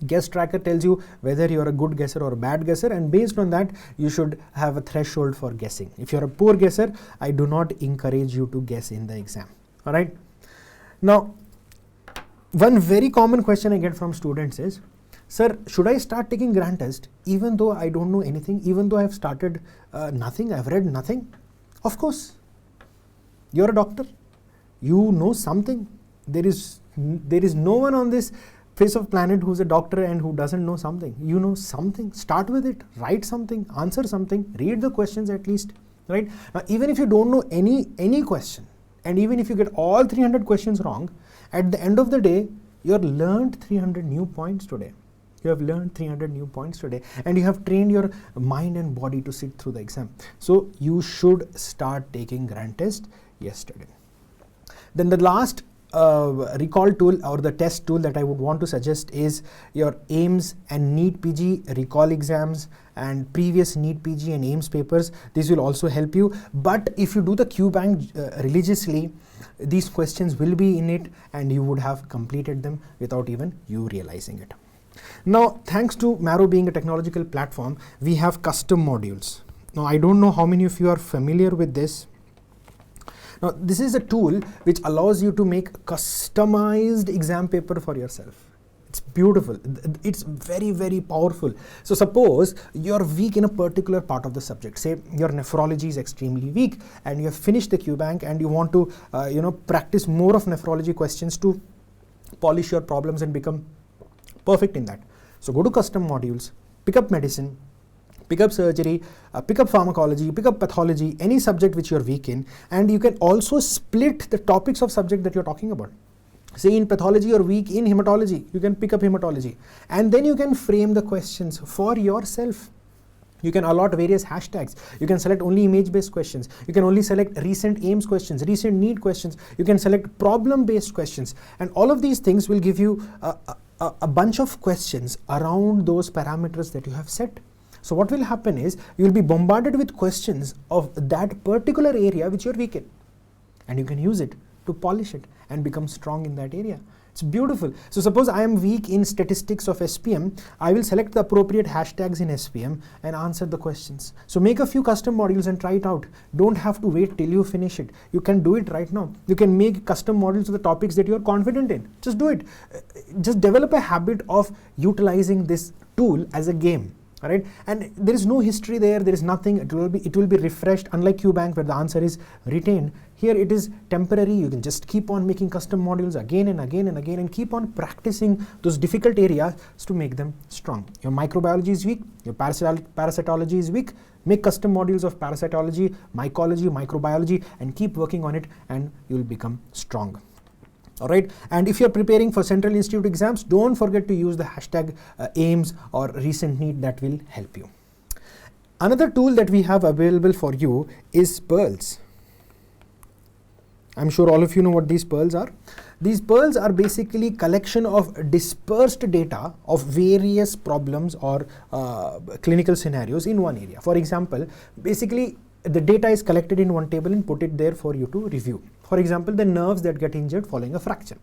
Guess tracker tells you whether you're a good guesser or a bad guesser, and based on that you should have a threshold for guessing. If you're a poor guesser, I do not encourage you to guess in the exam. All right. Now, one very common question I get from students is, sir, should I start taking grand test even though I don't know anything, even though I have started nothing, I've read nothing? Of course. You're a doctor. You know something. There is no one on this face of planet who's a doctor and who doesn't know something. You know something. Start with it. Write something. Answer something. Read the questions at least. Right? Now, even if you don't know any question, and even if you get all 300 questions wrong, at the end of the day, you have learned 300 new points today. You have learned 300 new points today, and you have trained your mind and body to sit through the exam. So you should start taking grand test yesterday. Then the last recall tool or the test tool that I would want to suggest is your AIMS and NEET PG recall exams and previous NEET PG and AIMS papers. This will also help you. But if you do the Q bank religiously, these questions will be in it and you would have completed them without even you realizing it. Now, thanks to Marrow being a technological platform, we have custom modules. Now, I don't know how many of you are familiar with this. Now, this is a tool which allows you to make customized exam paper for yourself. It's beautiful. It's very, very powerful. So suppose you're weak in a particular part of the subject. Say your nephrology is extremely weak and you have finished the Q bank and you want to practice more of nephrology questions to polish your problems and become perfect in that. So go to custom modules, pick up medicine, pick up surgery, pick up pharmacology, pick up pathology, any subject which you're weak in, and you can also split the topics of subject that you're talking about. Say in pathology you're weak in hematology, you can pick up hematology, and then you can frame the questions for yourself. You can allot various hashtags. You can select only image-based questions. You can only select recent AIMS questions, recent NEET questions. You can select problem-based questions, and all of these things will give you a bunch of questions around those parameters that you have set. So what will happen is you will be bombarded with questions of that particular area which you're weak in, and you can use it to polish it and become strong in that area. It's beautiful. So suppose I am weak in statistics of SPM, I will select the appropriate hashtags in SPM and answer the questions. So make a few custom modules and try it out. Don't have to wait till you finish it. You can do it right now. You can make custom modules of the topics that you're confident in. Just do it. Just develop a habit of utilizing this tool as a game. All right, and there is no history there. There is nothing. It will be refreshed. Unlike QBank, where the answer is retained, here it is temporary. You can just keep on making custom modules again and again and again, and keep on practicing those difficult areas to make them strong. Your microbiology is weak. Your parasitology is weak. Make custom modules of parasitology, mycology, microbiology, and keep working on it, and you will become strong. All right, and if you're preparing for Central Institute exams, don't forget to use the hashtag AIMS or recent NEET. That will help you. Another tool that we have available for you is Pearls. I'm sure all of you know what these Pearls are. These Pearls are basically collection of dispersed data of various problems or clinical scenarios in one area. For example, basically the data is collected in one table and put it there for you to review. For example, the nerves that get injured following a fracture.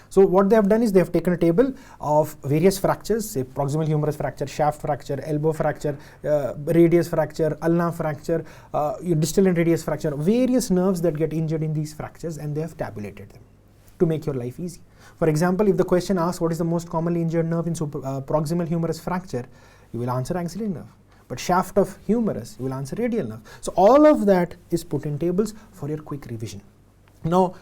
So what they have done is they have taken a table of various fractures, say proximal humerus fracture, shaft fracture, elbow fracture, radius fracture, ulnar fracture, distal and radius fracture, various nerves that get injured in these fractures, and they have tabulated them to make your life easy. For example, if the question asks what is the most commonly injured nerve in proximal humerus fracture, you will answer axillary nerve. But shaft of humerus, you will answer radial nerve. So all of that is put in tables for your quick revision. Now,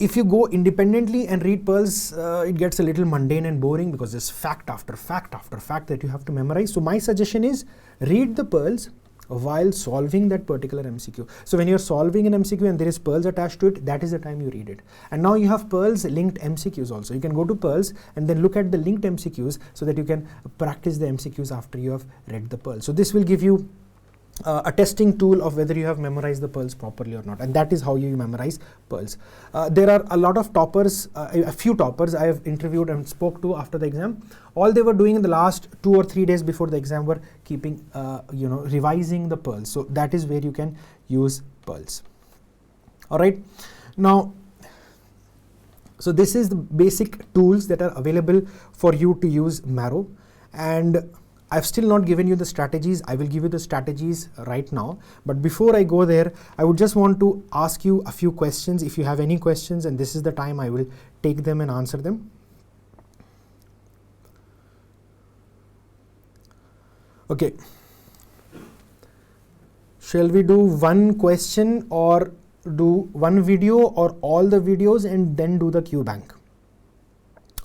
if you go independently and read pearls, it gets a little mundane and boring because there's fact after fact after fact that you have to memorize. So my suggestion is read the pearls while solving that particular MCQ. So when you're solving an MCQ and there is pearls attached to it, that is the time you read it. And now you have pearls linked MCQs also. You can go to pearls and then look at the linked MCQs so that you can practice the MCQs after you have read the pearls. So this will give you a testing tool of whether you have memorized the pearls properly or not, and that is how you memorize pearls. There are a lot of toppers, a few toppers I have interviewed and spoke to after the exam. All they were doing in the last 2 or 3 days before the exam were keeping, revising the pearls. So that is where you can use pearls. All right. Now, so this is the basic tools that are available for you to use Marrow, and I've still not given you the strategies. I will give you the strategies right now. But before I go there, I would just want to ask you a few questions. If you have any questions, and this is the time I will take them and answer them. Okay. Shall we do one question or do one video or all the videos and then do the Q bank?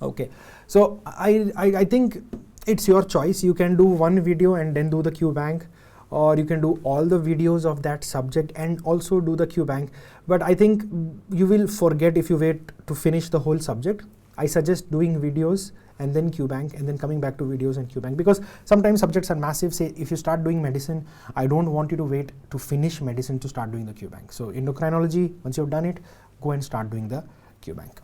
Okay. So I think it's your choice. You can do one video and then do the Q bank, or you can do all the videos of that subject and also do the Q bank. But I think you will forget if you wait to finish the whole subject. I suggest doing videos and then Q bank and then coming back to videos and Q bank, because sometimes subjects are massive. Say if you start doing medicine, I don't want you to wait to finish medicine to start doing the Q bank. So endocrinology, once you've done it, go and start doing the Q bank.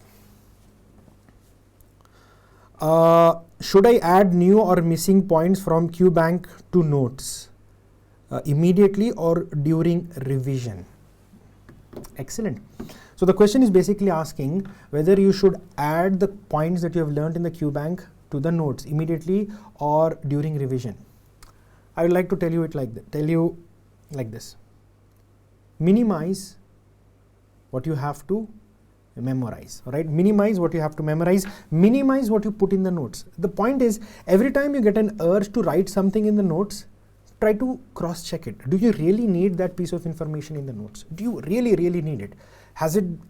Should I add new or missing points from Q bank to notes immediately or during revision? Excellent. So the question is basically asking whether you should add the points that you have learned in the Q bank to the notes immediately or during revision. I would like to tell you like this. Minimize what you have to memorize, right? Minimize what you have to memorize, minimize what you put in the notes. The point is, every time you get an urge to write something in the notes, try to cross check it. Do you really need that piece of information in the notes? Do you really need it?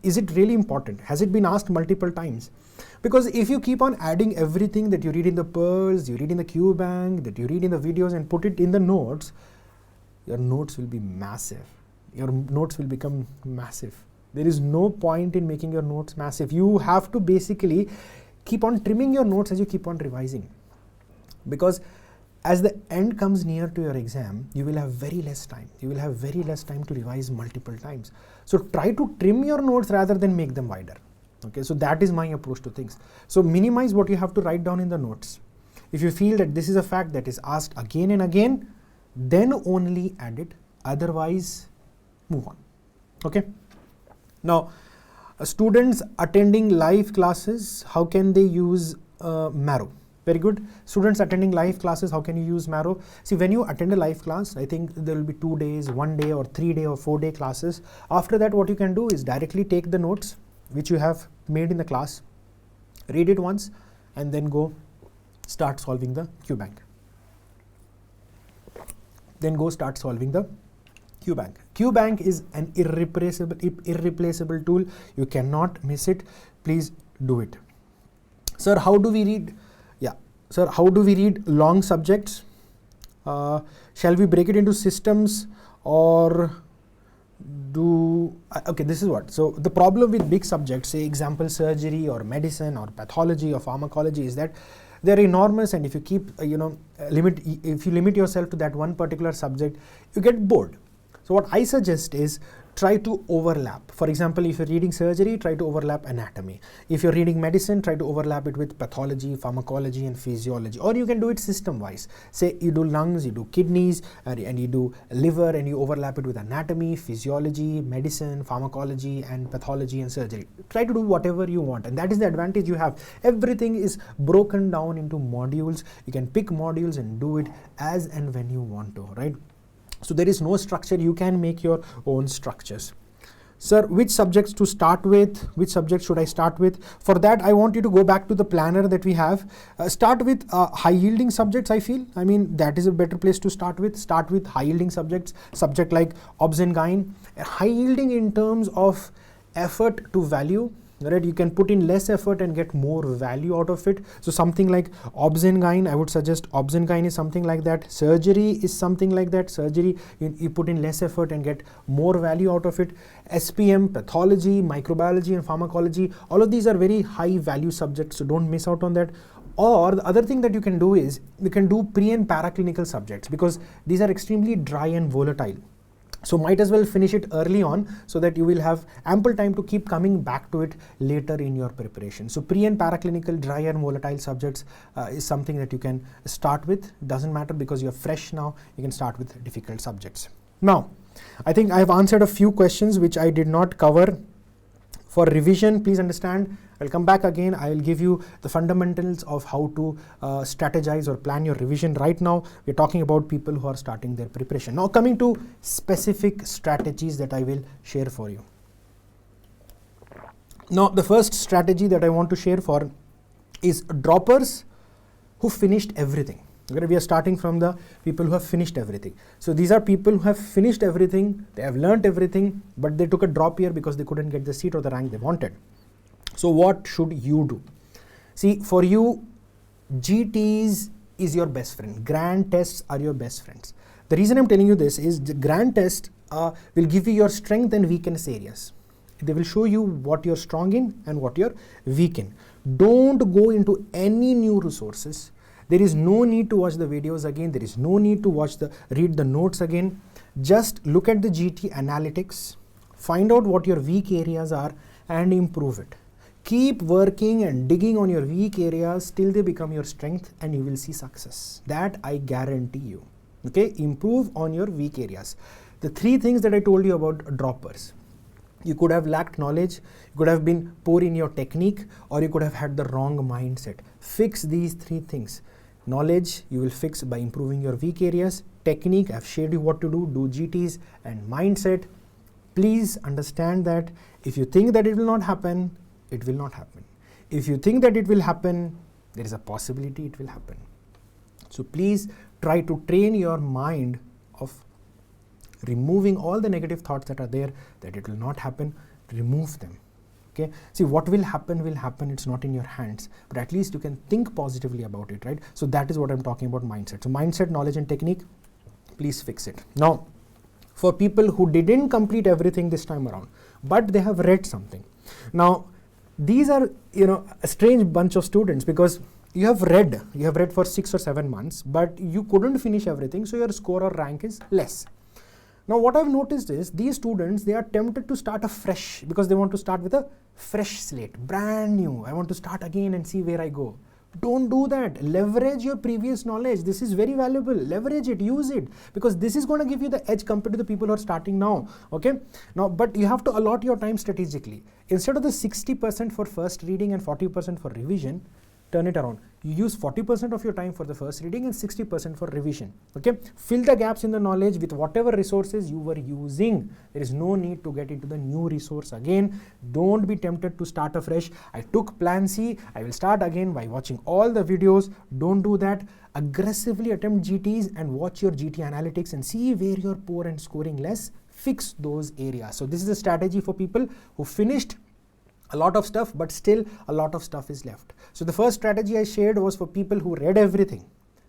Is it really important? Has it been asked multiple times? Because if you keep on adding everything that you read in the pearls, you read in the Q bank, that you read in the videos and put it in the notes, your notes will be massive. Your notes will become massive. There is no point in making your notes massive. You have to basically keep on trimming your notes as you keep on revising. Because as the end comes near to your exam, you will have very less time. You will have very less time to revise multiple times. So try to trim your notes rather than make them wider. Okay, so that is my approach to things. So minimize what you have to write down in the notes. If you feel that this is a fact that is asked again and again, then only add it. Otherwise, move on. Okay. Now, students attending live classes, how can they use Marrow? Very good. Students attending live classes, how can you use Marrow? See, when you attend a live class, I think there will be 2 days, 1 day or 3 day or 4 day classes. After that, what you can do is directly take the notes which you have made in the class, read it once, and then go start solving the Q bank. Then go start solving the Q bank. Q bank is an irreplaceable tool. You cannot miss it. Please do it. Sir, how do we read? Yeah. Sir, how do we read long subjects? Shall we break it into systems or do, okay, this is what. So the problem with big subjects, say example surgery or medicine or pathology or pharmacology, is that they're enormous, and if you keep, if you limit yourself to that one particular subject, you get bored. So what I suggest is try to overlap. For example, if you're reading surgery, try to overlap anatomy. If you're reading medicine, try to overlap it with pathology, pharmacology and physiology. Or you can do it system wise. Say you do lungs, you do kidneys, and you do liver, and you overlap it with anatomy, physiology, medicine, pharmacology and pathology and surgery. Try to do whatever you want, and that is the advantage you have. Everything is broken down into modules. You can pick modules and do it as and when you want to, right? So there is no structure. You can make your own structures. Sir, which subjects to start with? Which subject should I start with? For that, I want you to go back to the planner that we have. Start with high yielding subjects, I feel. I mean, that is a better place to start with. Start with high yielding subjects, subject like obs and gyn. High yielding in terms of effort to value. Right, you can put in less effort and get more value out of it. So something like obs and gyn, I would suggest obs and gyn is something like that. Surgery is something like that. Surgery, you put in less effort and get more value out of it. SPM, pathology, microbiology and pharmacology, all of these are very high value subjects, so don't miss out on that. Or the other thing that you can do is, you can do pre and paraclinical subjects, because these are extremely dry and volatile. So might as well finish it early on, so that you will have ample time to keep coming back to it later in your preparation. So pre and paraclinical dry and volatile subjects is something that you can start with. Doesn't matter, because you're fresh now, you can start with difficult subjects. Now, I think I have answered a few questions which I did not cover. For revision, please understand, I'll come back again. I'll give you the fundamentals of how to strategize or plan your revision. Right now, we're talking about people who are starting their preparation. Now, coming to specific strategies that I will share for you. Now, the first strategy that I want to share for is droppers who finished everything. Okay, we are starting from the people who have finished everything. So these are people who have finished everything, they have learnt everything, but they took a drop year because they couldn't get the seat or the rank they wanted. So what should you do? See, for you, GTs is your best friend. Grand tests are your best friends. The reason I'm telling you this is the grand test will give you your strength and weakness areas. They will show you what you're strong in and what you're weak in. Don't go into any new resources. There is no need to watch the videos again. There is no need to read the notes again. Just look at the GT analytics, find out what your weak areas are and improve it. Keep working and digging on your weak areas till they become your strength, and you will see success. That I guarantee you. Okay, improve on your weak areas. The three things that I told you about droppers. You could have lacked knowledge, you could have been poor in your technique, or you could have had the wrong mindset. Fix these three things. Knowledge, you will fix by improving your weak areas. Technique, I've shared you what to do GTs. And mindset, please understand that if you think that it will not happen, it will not happen. If you think that it will happen, there is a possibility it will happen. So please try to train your mind of removing all the negative thoughts that are there, that it will not happen. Remove them. Okay. See, what will happen, it's not in your hands, but at least you can think positively about it, right? So that is what I'm talking about, mindset. So mindset, knowledge and technique, please fix it. Now, for people who didn't complete everything this time around, but they have read something. Now, these are, a strange bunch of students, because you have read for 6 or 7 months, but you couldn't finish everything, so your score or rank is less. Now what I've noticed is these students, they are tempted to start afresh because they want to start with a fresh slate, brand new. I want to start again and see where I go. Don't do that. Leverage your previous knowledge. This is very valuable. Leverage it, use it, because this is going to give you the edge compared to the people who are starting now. Okay. Now, but you have to allot your time strategically. Instead of the 60% for first reading and 40% for revision, turn it around. You use 40% of your time for the first reading and 60% for revision. Okay, fill the gaps in the knowledge with whatever resources you were using. There is no need to get into the new resource again. Don't be tempted to start afresh. I took plan C, I will start again by watching all the videos. Don't do that. Aggressively attempt GTs and watch your GT analytics and see where you're poor and scoring less. Fix those areas. So this is a strategy for people who finished a lot of stuff, but still a lot of stuff is left. So the first strategy I shared was for people who read everything.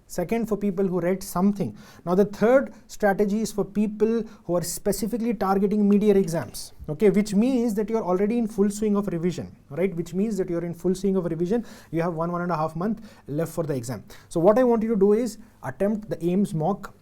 Second, for people who read something. Now the third strategy is for people who are specifically targeting mid-year exams. Okay, which means that you're already in full swing of revision, right? Which means that you're in full swing of revision. You have 1.5 months left for the exam. So what I want you to do is attempt the AIMS mock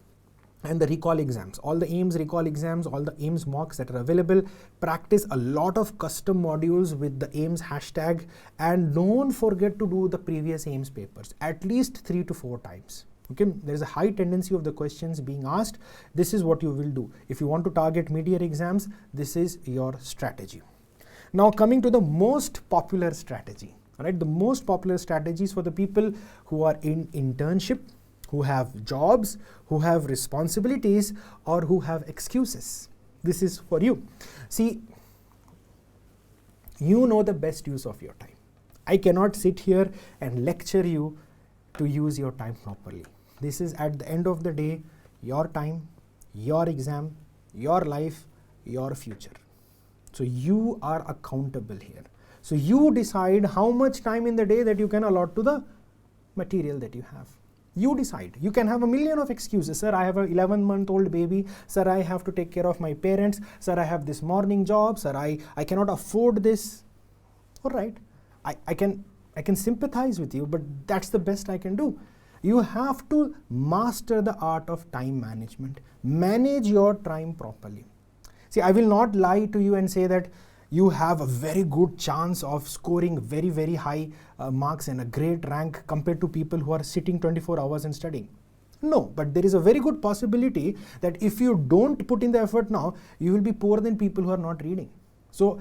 and the recall exams, all the AIMS recall exams, all the AIMS mocks that are available. Practice a lot of custom modules with the AIMS hashtag, and don't forget to do the previous AIMS papers at least 3 to 4 times. Okay, there is a high tendency of the questions being asked. This is what you will do. If you want to target mid-year exams, this is your strategy. Now coming to the most popular strategy, all right? The most popular strategies for the people who are in internship, who have jobs, who have responsibilities, or who have excuses. This is for you. See, You know the best use of your time. I cannot sit here and lecture you to use your time properly. This is, at the end of the day, your time, your exam, your life, your future. So you are accountable here. So you decide how much time in the day that you can allot to the material that you have. You decide. You can have a million of excuses. Sir, I have an 11-month-old baby. Sir, I have to take care of my parents. Sir, I have this morning job. Sir, I cannot afford this. All right. I can sympathize with you, but that's the best I can do. You have to master the art of time management. Manage your time properly. See, I will not lie to you and say that you have a very good chance of scoring very, very high marks and a great rank compared to people who are sitting 24 hours and studying. No, but there is a very good possibility that if you don't put in the effort now, you will be poorer than people who are not reading. So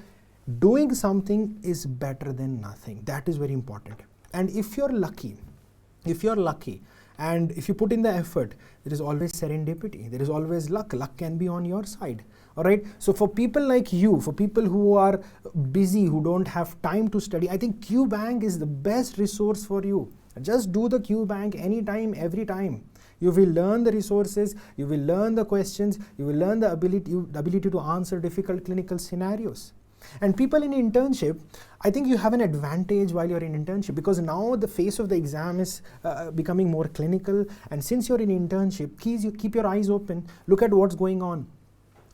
doing something is better than nothing. That is very important. And if you're lucky, and if you put in the effort, there is always serendipity. There is always luck. Luck can be on your side. All right. So for people like you, for people who are busy, who don't have time to study, I think QBank is the best resource for you. Just do the QBank anytime, every time. You will learn the resources, you will learn the questions, you will learn the ability to answer difficult clinical scenarios. And people in internship, I think you have an advantage while you're in internship, because now the face of the exam is becoming more clinical. And since you're in internship, keep your eyes open, look at what's going on.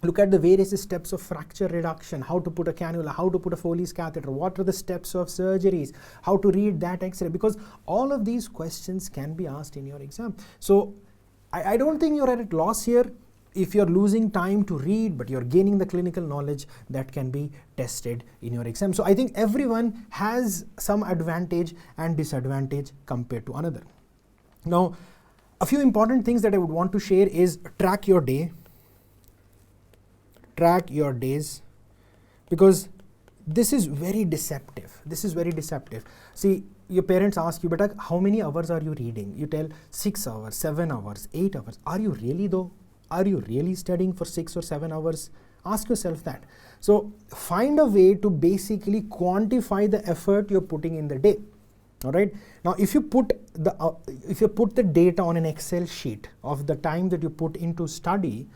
Look at the various steps of fracture reduction, how to put a cannula, how to put a Foley's catheter, what are the steps of surgeries, how to read that X-ray, because all of these questions can be asked in your exam. So I don't think you're at a loss here if you're losing time to read, but you're gaining the clinical knowledge that can be tested in your exam. So I think everyone has some advantage and disadvantage compared to another. Now, a few important things that I would want to share is track your day. Track your days, because this is very deceptive. See, your parents ask you, but how many hours are you reading? You tell 6 hours, 7 hours, 8 hours. Are you really though? Are you really studying for 6 or 7 hours? Ask yourself that. So find a way to basically quantify the effort you're putting in the day. All right. Now, if you put the data on an Excel sheet of the time that you put into study,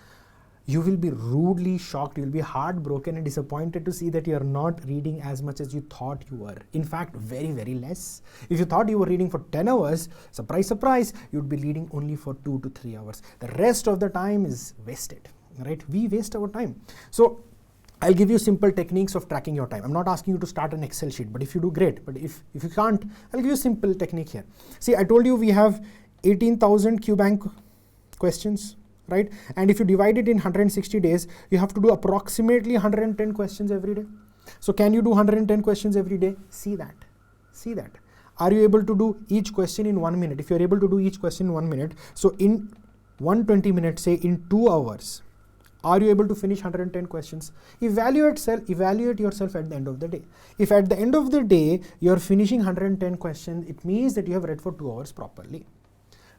you will be rudely shocked, you will be heartbroken and disappointed to see that you are not reading as much as you thought you were. In fact, very, very less. If you thought you were reading for 10 hours, surprise, surprise, you'd be reading only for 2 to 3 hours. The rest of the time is wasted, right? We waste our time. So I'll give you simple techniques of tracking your time. I'm not asking you to start an Excel sheet, but if you do, great. But if you can't, I'll give you a simple technique here. See, I told you we have 18,000 QBank questions. Right? And if you divide it in 160 days, you have to do approximately 110 questions every day. So can you do 110 questions every day? See that. Are you able to do each question in 1 minute? If you're able to do each question in 1 minute, so in 120 minutes, say in 2 hours, are you able to finish 110 questions? Evaluate yourself at the end of the day. If at the end of the day, you're finishing 110 questions, it means that you have read for 2 hours properly.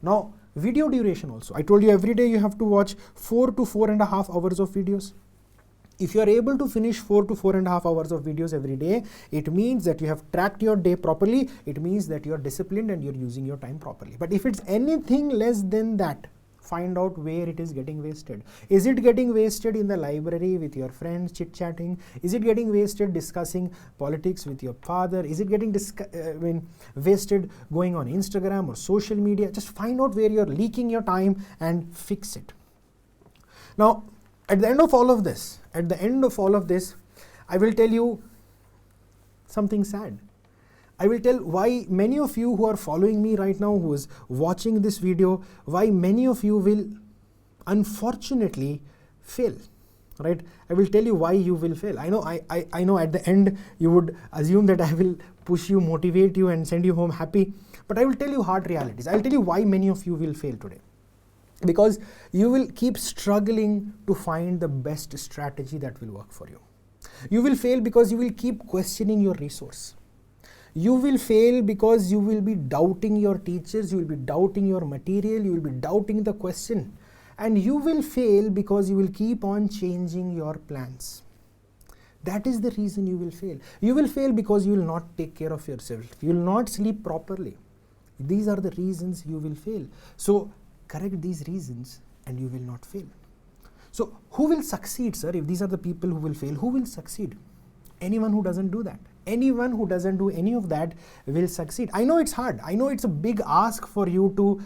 Now, video duration also. I told you every day you have to watch 4 to 4.5 hours of videos. If you are able to finish 4 to 4.5 hours of videos every day, it means that you have tracked your day properly. It means that you are disciplined and you're using your time properly. But if it's anything less than that, find out where it is getting wasted. Is it getting wasted in the library with your friends chit-chatting? Is it getting wasted discussing politics with your father? Is it getting wasted going on Instagram or social media? Just find out where you're leaking your time and fix it. Now, at the end of all of this, I will tell you something sad. I will tell why many of you who are following me right now, who is watching this video, why many of you will unfortunately fail, right? I will tell you why you will fail. I know at the end you would assume that I will push you, motivate you and send you home happy, but I will tell you hard realities. I will tell you why many of you will fail today. Because you will keep struggling to find the best strategy that will work for you. You will fail because you will keep questioning your resource. You will fail because you will be doubting your teachers, you will be doubting your material, you will be doubting the question. And you will fail because you will keep on changing your plans. That is the reason you will fail. You will fail because you will not take care of yourself. You will not sleep properly. These are the reasons you will fail. So correct these reasons and you will not fail. So who will succeed, sir? If these are the people who will fail, who will succeed? Anyone who doesn't do that. Anyone who doesn't do any of that will succeed. I know it's hard. I know it's a big ask for you to,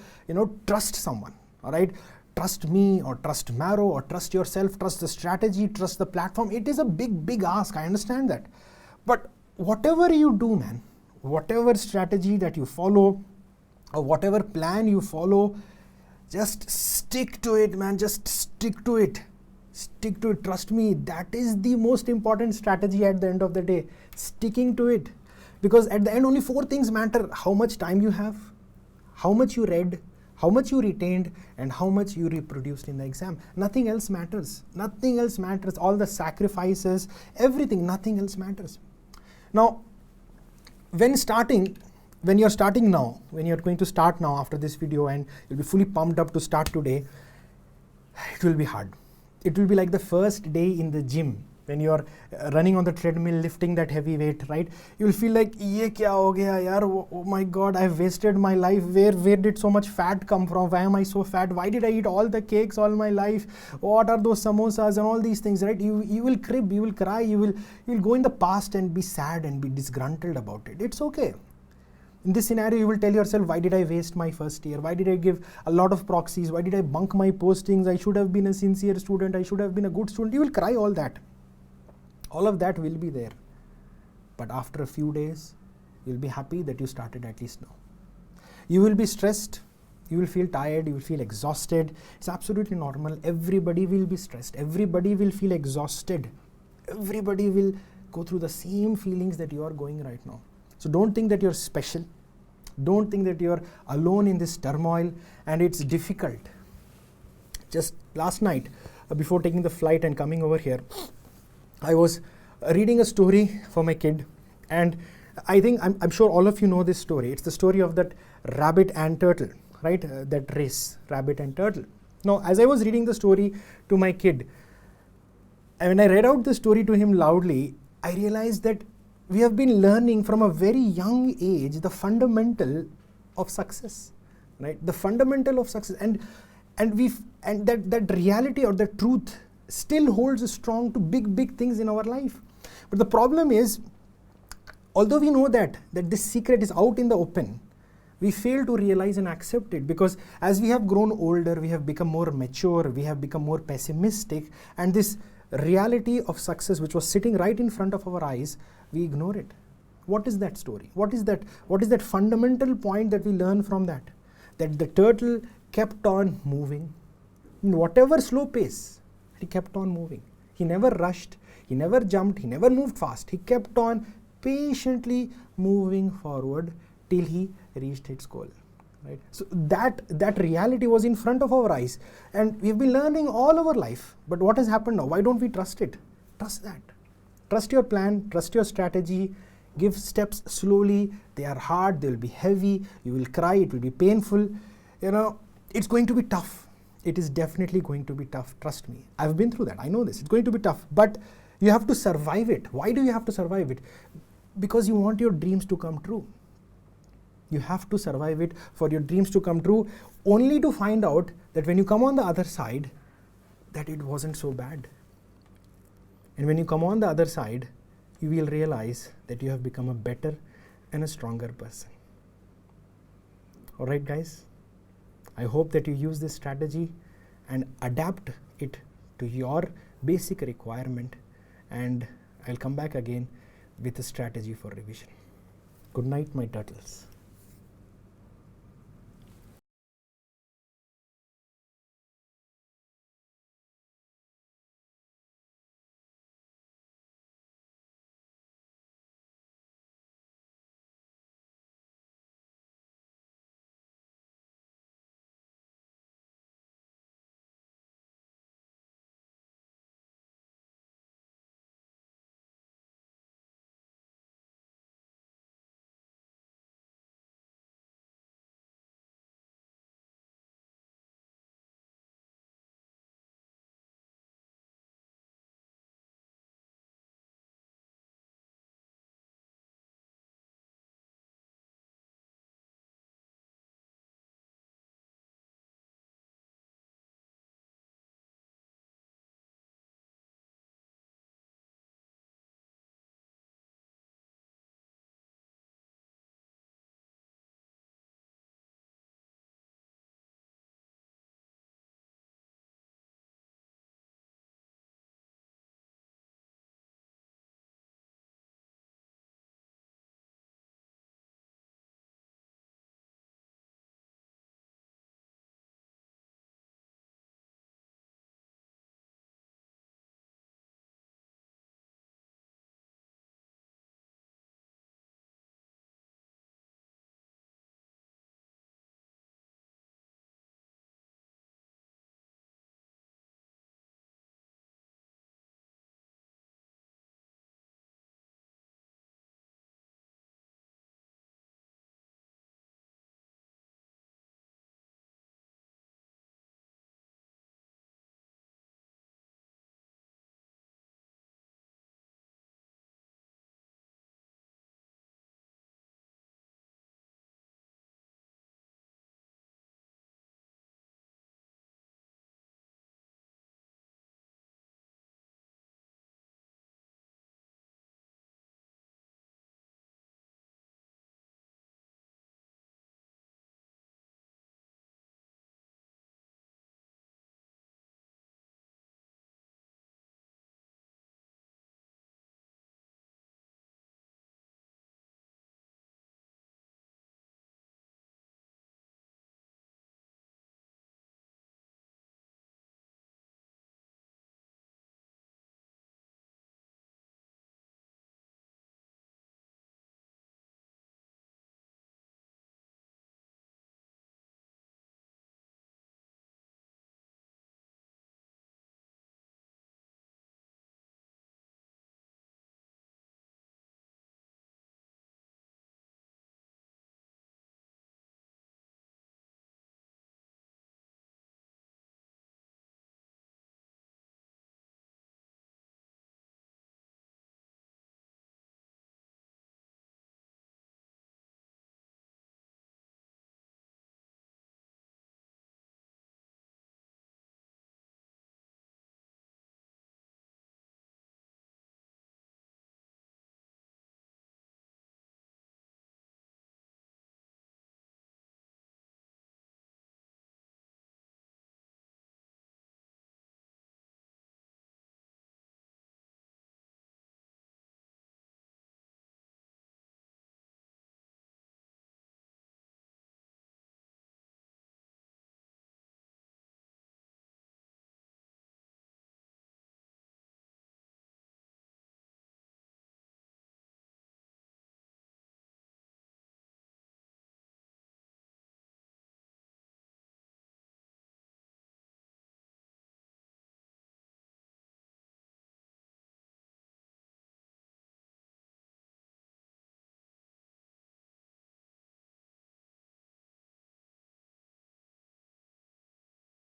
trust someone, all right? Trust me or trust Marrow or trust yourself, trust the strategy, trust the platform. It is a big, big ask. I understand that. But whatever you do, man, whatever strategy that you follow or whatever plan you follow, just stick to it, man. Just stick to it. Stick to it. Trust me, that is the most important strategy at the end of the day. Sticking to it. Because at the end, only 4 things matter. How much time you have, how much you read, how much you retained, and how much you reproduced in the exam. Nothing else matters. Nothing else matters. All the sacrifices, everything, nothing else matters. Now, when you're starting now, when you're going to start now after this video and you'll be fully pumped up to start today, it will be hard. It will be like the first day in the gym when you're running on the treadmill, lifting that heavy weight, right? You'll feel like, ye kya ho gaya yaar? Oh my God, I've wasted my life. Where did so much fat come from? Why am I so fat? Why did I eat all the cakes all my life? What are those samosas and all these things, right? You will crib, you will cry, you will go in the past and be sad and be disgruntled about it. It's okay. In this scenario, you will tell yourself, why did I waste my first year? Why did I give a lot of proxies? Why did I bunk my postings? I should have been a sincere student. I should have been a good student. You will cry all that. All of that will be there. But after a few days, you'll be happy that you started at least now. You will be stressed. You will feel tired. You will feel exhausted. It's absolutely normal. Everybody will be stressed. Everybody will feel exhausted. Everybody will go through the same feelings that you are going right now. So don't think that you're special. Don't think that you're alone in this turmoil and it's difficult. Just last night, before taking the flight and coming over here, I was reading a story for my kid, and I think I'm sure all of you know this story. It's the story of that rabbit and turtle, right? That race, rabbit and turtle. Now, as I was reading the story to my kid, and when I read out the story to him loudly, I realized that we have been learning from a very young age the fundamental of success, right? The fundamental of success, and that reality or the truth still holds strong to big things in our life. But the problem is, although we know that this secret is out in the open, we fail to realize and accept it, because as we have grown older, we have become more mature, we have become more pessimistic, and this reality of success which was sitting right in front of our eyes, we ignore it. What is that story? What is that fundamental point that we learn from that? That the turtle kept on moving in whatever slow pace. He kept on moving. He never rushed, he never jumped, he never moved fast. He kept on patiently moving forward till he reached its goal. Right? So that reality was in front of our eyes, and we've been learning all our life. But what has happened now? Why don't we trust it? Trust that. Trust your plan, trust your strategy, give steps slowly. They are hard, they will be heavy, you will cry, it will be painful. It's going to be tough. It is definitely going to be tough, trust me. I've been through that, I know this. It's going to be tough, but you have to survive it. Why do you have to survive it? Because you want your dreams to come true. You have to survive it for your dreams to come true, only to find out that when you come on the other side, that it wasn't so bad. And when you come on the other side, you will realize that you have become a better and a stronger person. Alright guys, I hope that you use this strategy and adapt it to your basic requirement, and I'll come back again with a strategy for revision. Good night, my turtles.